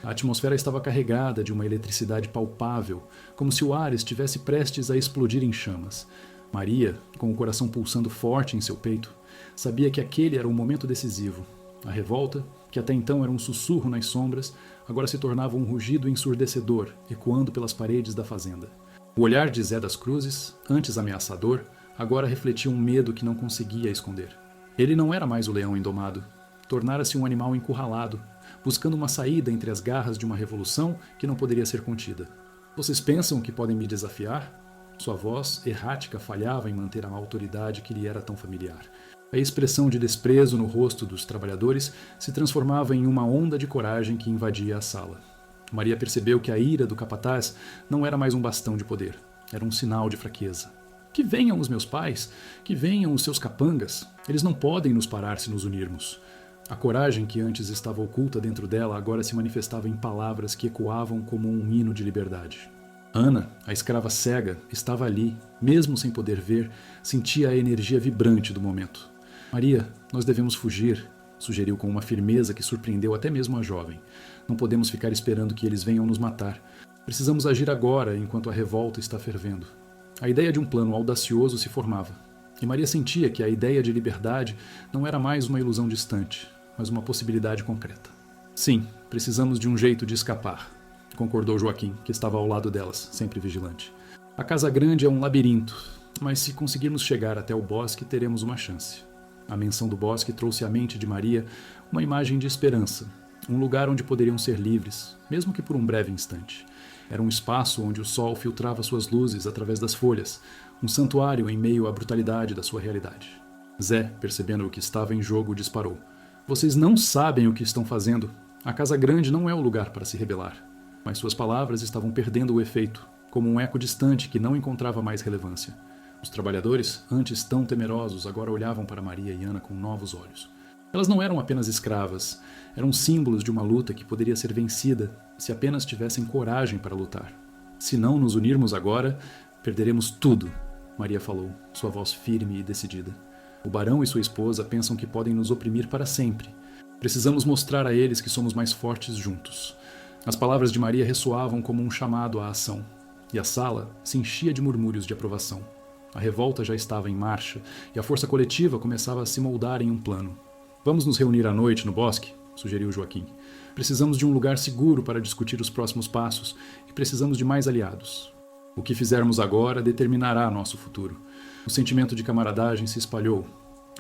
A: A atmosfera estava carregada de uma eletricidade palpável, como se o ar estivesse prestes a explodir em chamas. Maria, com o coração pulsando forte em seu peito, sabia que aquele era o momento decisivo. A revolta, que até então era um sussurro nas sombras, agora se tornava um rugido ensurdecedor, ecoando pelas paredes da fazenda. O olhar de Zé das Cruzes, antes ameaçador, agora refletia um medo que não conseguia esconder. Ele não era mais o leão indomado. Tornara-se um animal encurralado, buscando uma saída entre as garras de uma revolução que não poderia ser contida. Vocês pensam que podem me desafiar? Sua voz errática falhava em manter a autoridade que lhe era tão familiar. A expressão de desprezo no rosto dos trabalhadores se transformava em uma onda de coragem que invadia a sala. Maria percebeu que a ira do capataz não era mais um bastão de poder, era um sinal de fraqueza. Que venham os meus pais, que venham os seus capangas, eles não podem nos parar se nos unirmos. A coragem que antes estava oculta dentro dela agora se manifestava em palavras que ecoavam como um hino de liberdade. Ana, a escrava cega, estava ali, mesmo sem poder ver, sentia a energia vibrante do momento. Maria, nós devemos fugir, sugeriu com uma firmeza que surpreendeu até mesmo a jovem. Não podemos ficar esperando que eles venham nos matar. Precisamos agir agora, enquanto a revolta está fervendo. A ideia de um plano audacioso se formava, e Maria sentia que a ideia de liberdade não era mais uma ilusão distante, mas uma possibilidade concreta. Sim, precisamos de um jeito de escapar, concordou Joaquim, que estava ao lado delas, sempre vigilante. A Casa Grande é um labirinto, mas se conseguirmos chegar até o bosque, teremos uma chance. A menção do bosque trouxe à mente de Maria uma imagem de esperança, um lugar onde poderiam ser livres, mesmo que por um breve instante. Era um espaço onde o sol filtrava suas luzes através das folhas, um santuário em meio à brutalidade da sua realidade. Zé, percebendo o que estava em jogo, disparou. Vocês não sabem o que estão fazendo. A Casa Grande não é o lugar para se rebelar. Mas suas palavras estavam perdendo o efeito, como um eco distante que não encontrava mais relevância. Os trabalhadores, antes tão temerosos, agora olhavam para Maria e Ana com novos olhos. Elas não eram apenas escravas, eram símbolos de uma luta que poderia ser vencida se apenas tivessem coragem para lutar. Se não nos unirmos agora, perderemos tudo, Maria falou, sua voz firme e decidida. O barão e sua esposa pensam que podem nos oprimir para sempre. Precisamos mostrar a eles que somos mais fortes juntos. As palavras de Maria ressoavam como um chamado à ação, e a sala se enchia de murmúrios de aprovação. A revolta já estava em marcha, e a força coletiva começava a se moldar em um plano. Vamos nos reunir à noite no bosque, sugeriu Joaquim. Precisamos de um lugar seguro para discutir os próximos passos, e precisamos de mais aliados. O que fizermos agora determinará nosso futuro. O sentimento de camaradagem se espalhou,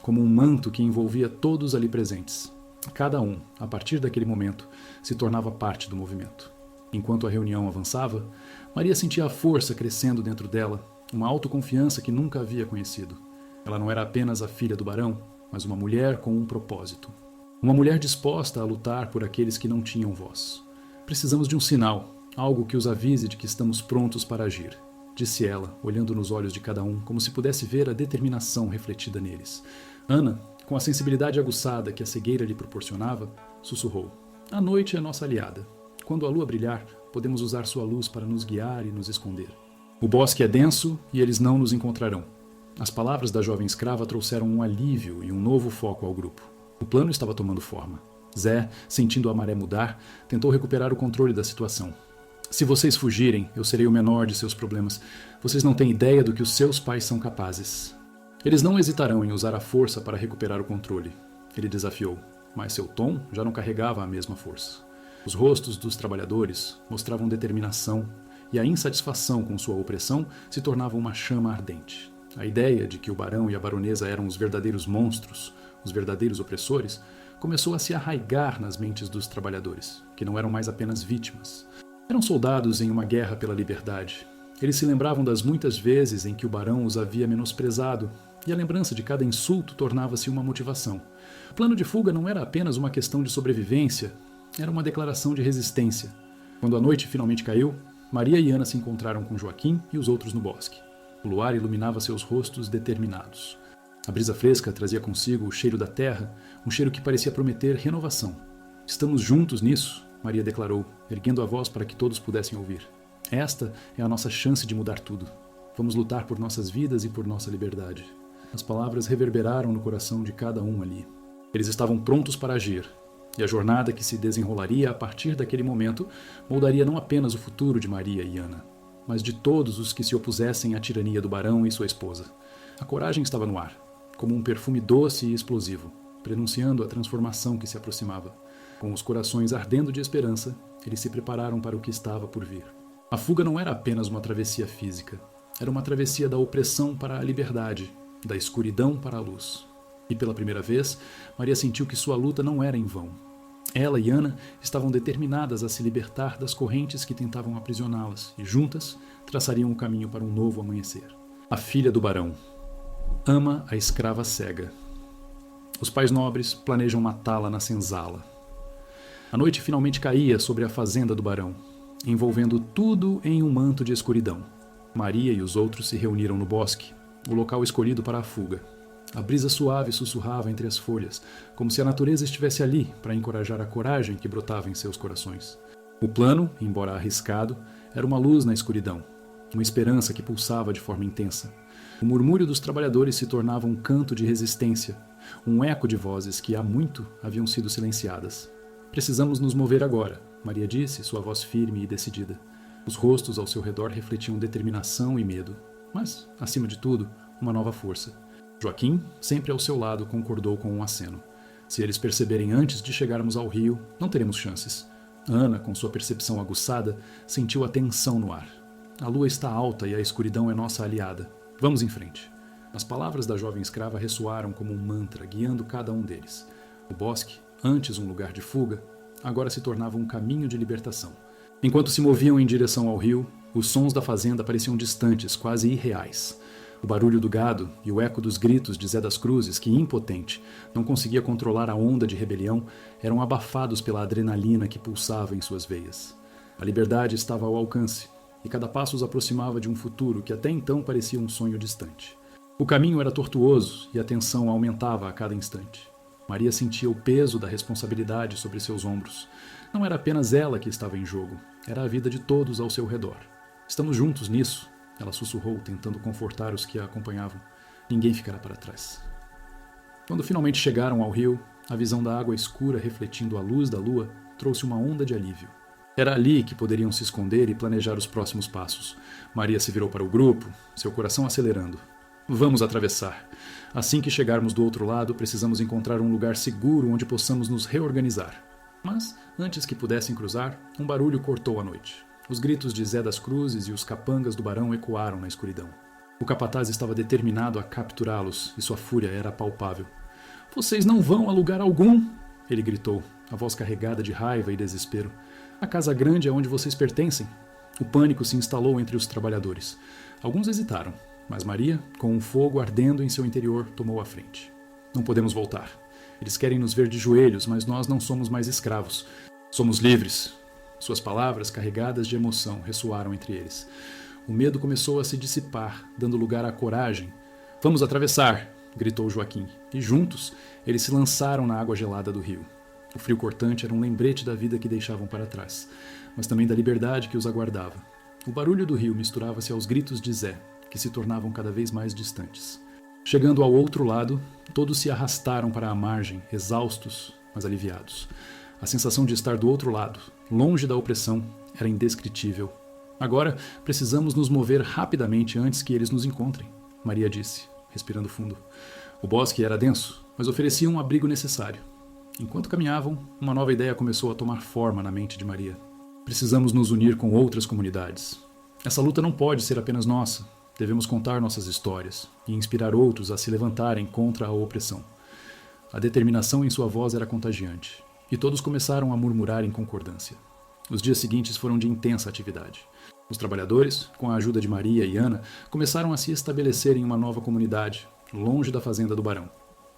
A: como um manto que envolvia todos ali presentes. Cada um, a partir daquele momento, se tornava parte do movimento. Enquanto a reunião avançava, Maria sentia a força crescendo dentro dela, uma autoconfiança que nunca havia conhecido. Ela não era apenas a filha do barão, mas uma mulher com um propósito. Uma mulher disposta a lutar por aqueles que não tinham voz. Precisamos de um sinal, algo que os avise de que estamos prontos para agir, disse ela, olhando nos olhos de cada um, como se pudesse ver a determinação refletida neles. Ana, com a sensibilidade aguçada que a cegueira lhe proporcionava, sussurrou. A noite é nossa aliada. Quando a lua brilhar, podemos usar sua luz para nos guiar e nos esconder. O bosque é denso e eles não nos encontrarão. As palavras da jovem escrava trouxeram um alívio e um novo foco ao grupo. O plano estava tomando forma. Zé, sentindo a maré mudar, tentou recuperar o controle da situação. Se vocês fugirem, eu serei o menor de seus problemas. Vocês não têm ideia do que os seus pais são capazes. Eles não hesitarão em usar a força para recuperar o controle. Ele desafiou, mas seu tom já não carregava a mesma força. Os rostos dos trabalhadores mostravam determinação e a insatisfação com sua opressão se tornava uma chama ardente. A ideia de que o barão e a baronesa eram os verdadeiros monstros, os verdadeiros opressores, começou a se arraigar nas mentes dos trabalhadores, que não eram mais apenas vítimas. Eram soldados em uma guerra pela liberdade. Eles se lembravam das muitas vezes em que o barão os havia menosprezado, e a lembrança de cada insulto tornava-se uma motivação. O plano de fuga não era apenas uma questão de sobrevivência, era uma declaração de resistência. Quando a noite finalmente caiu, Maria e Ana se encontraram com Joaquim e os outros no bosque. O luar iluminava seus rostos determinados. A brisa fresca trazia consigo o cheiro da terra, um cheiro que parecia prometer renovação. Estamos juntos nisso, Maria declarou, erguendo a voz para que todos pudessem ouvir. Esta é a nossa chance de mudar tudo. Vamos lutar por nossas vidas e por nossa liberdade. As palavras reverberaram no coração de cada um ali. Eles estavam prontos para agir, e a jornada que se desenrolaria a partir daquele momento moldaria não apenas o futuro de Maria e Ana, mas de todos os que se opusessem à tirania do barão e sua esposa. A coragem estava no ar, como um perfume doce e explosivo, prenunciando a transformação que se aproximava. Com os corações ardendo de esperança, eles se prepararam para o que estava por vir. A fuga não era apenas uma travessia física, era uma travessia da opressão para a liberdade, da escuridão para a luz. E pela primeira vez, Maria sentiu que sua luta não era em vão. Ela e Ana estavam determinadas a se libertar das correntes que tentavam aprisioná-las e, juntas, traçariam o caminho para um novo amanhecer. A filha do barão ama a escrava cega. Os pais nobres planejam matá-la na senzala. A noite finalmente caía sobre a fazenda do barão, envolvendo tudo em um manto de escuridão. Maria e os outros se reuniram no bosque, o local escolhido para a fuga. A brisa suave sussurrava entre as folhas, como se a natureza estivesse ali para encorajar a coragem que brotava em seus corações. O plano, embora arriscado, era uma luz na escuridão, uma esperança que pulsava de forma intensa. O murmúrio dos trabalhadores se tornava um canto de resistência, um eco de vozes que há muito haviam sido silenciadas. Precisamos nos mover agora, Maria disse, sua voz firme e decidida. Os rostos ao seu redor refletiam determinação e medo, mas, acima de tudo, uma nova força. Joaquim, sempre ao seu lado, concordou com um aceno. Se eles perceberem antes de chegarmos ao rio, não teremos chances. Ana, com sua percepção aguçada, sentiu a tensão no ar. A lua está alta e a escuridão é nossa aliada. Vamos em frente. As palavras da jovem escrava ressoaram como um mantra, guiando cada um deles. O bosque, antes um lugar de fuga, agora se tornava um caminho de libertação. Enquanto se moviam em direção ao rio, os sons da fazenda pareciam distantes, quase irreais. O barulho do gado e o eco dos gritos de Zé das Cruzes, que, impotente, não conseguia controlar a onda de rebelião, eram abafados pela adrenalina que pulsava em suas veias. A liberdade estava ao alcance, e cada passo os aproximava de um futuro que até então parecia um sonho distante. O caminho era tortuoso e a tensão aumentava a cada instante. Maria sentia o peso da responsabilidade sobre seus ombros. Não era apenas ela que estava em jogo, era a vida de todos ao seu redor. Estamos juntos nisso, ela sussurrou, tentando confortar os que a acompanhavam. Ninguém ficará para trás. Quando finalmente chegaram ao rio, a visão da água escura refletindo a luz da lua trouxe uma onda de alívio. Era ali que poderiam se esconder e planejar os próximos passos. Maria se virou para o grupo, seu coração acelerando. Vamos atravessar. Assim que chegarmos do outro lado, precisamos encontrar um lugar seguro onde possamos nos reorganizar. Mas, antes que pudessem cruzar, um barulho cortou a noite. Os gritos de Zé das Cruzes e os capangas do barão ecoaram na escuridão. O capataz estava determinado a capturá-los e sua fúria era palpável. Vocês não vão a lugar algum! Ele gritou, a voz carregada de raiva e desespero. A casa grande é onde vocês pertencem. O pânico se instalou entre os trabalhadores. Alguns hesitaram, mas Maria, com um fogo ardendo em seu interior, tomou a frente. Não podemos voltar. Eles querem nos ver de joelhos, mas nós não somos mais escravos. Somos livres. Suas palavras, carregadas de emoção, ressoaram entre eles. O medo começou a se dissipar, dando lugar à coragem. Vamos atravessar! Gritou Joaquim. E juntos, eles se lançaram na água gelada do rio. O frio cortante era um lembrete da vida que deixavam para trás, mas também da liberdade que os aguardava. O barulho do rio misturava-se aos gritos de Zé, que se tornavam cada vez mais distantes. Chegando ao outro lado, todos se arrastaram para a margem, exaustos, mas aliviados. A sensação de estar do outro lado, longe da opressão, era indescritível. Agora precisamos nos mover rapidamente antes que eles nos encontrem, Maria disse, respirando fundo. O bosque era denso, mas oferecia um abrigo necessário. Enquanto caminhavam, uma nova ideia começou a tomar forma na mente de Maria. Precisamos nos unir com outras comunidades. Essa luta não pode ser apenas nossa. Devemos contar nossas histórias e inspirar outros a se levantarem contra a opressão. A determinação em sua voz era contagiante, e todos começaram a murmurar em concordância. Os dias seguintes foram de intensa atividade. Os trabalhadores, com a ajuda de Maria e Ana, começaram a se estabelecer em uma nova comunidade, longe da fazenda do barão.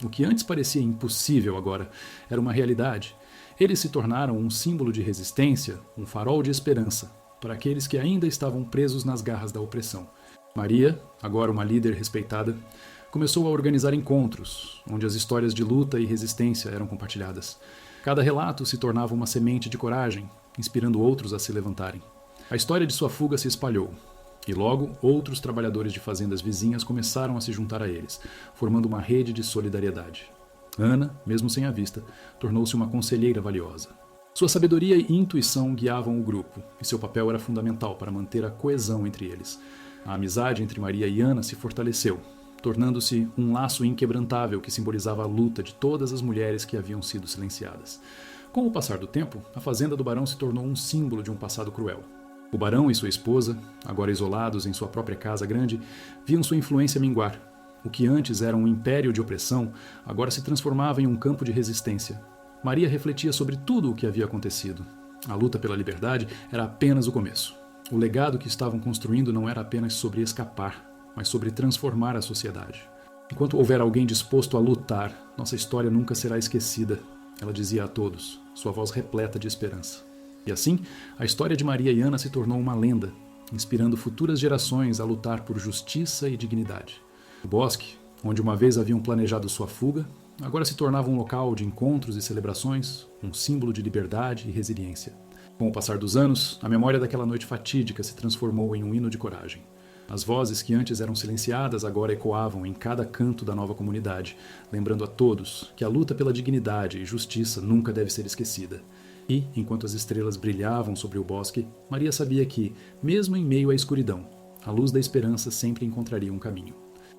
A: O que antes parecia impossível agora era uma realidade. Eles se tornaram um símbolo de resistência, um farol de esperança, para aqueles que ainda estavam presos nas garras da opressão. Maria, agora uma líder respeitada, começou a organizar encontros, onde as histórias de luta e resistência eram compartilhadas. Cada relato se tornava uma semente de coragem, inspirando outros a se levantarem. A história de sua fuga se espalhou, e logo outros trabalhadores de fazendas vizinhas começaram a se juntar a eles, formando uma rede de solidariedade. Ana, mesmo sem a vista, tornou-se uma conselheira valiosa. Sua sabedoria e intuição guiavam o grupo, e seu papel era fundamental para manter a coesão entre eles. A amizade entre Maria e Ana se fortaleceu, tornando-se um laço inquebrantável que simbolizava a luta de todas as mulheres que haviam sido silenciadas. Com o passar do tempo, a fazenda do barão se tornou um símbolo de um passado cruel. O barão e sua esposa, agora isolados em sua própria casa grande, viam sua influência minguar. O que antes era um império de opressão, agora se transformava em um campo de resistência. Maria refletia sobre tudo o que havia acontecido. A luta pela liberdade era apenas o começo. O legado que estavam construindo não era apenas sobre escapar, mas sobre transformar a sociedade. Enquanto houver alguém disposto a lutar, nossa história nunca será esquecida, ela dizia a todos, sua voz repleta de esperança. E assim, a história de Maria e Ana se tornou uma lenda, inspirando futuras gerações a lutar por justiça e dignidade. O bosque, onde uma vez haviam planejado sua fuga, agora se tornava um local de encontros e celebrações, um símbolo de liberdade e resiliência. Com o passar dos anos, a memória daquela noite fatídica se transformou em um hino de coragem. As vozes que antes eram silenciadas agora ecoavam em cada canto da nova comunidade, lembrando a todos que a luta pela dignidade e justiça nunca deve ser esquecida. E, enquanto as estrelas brilhavam sobre o bosque, Maria sabia que, mesmo em meio à escuridão, a luz da esperança sempre encontraria um caminho.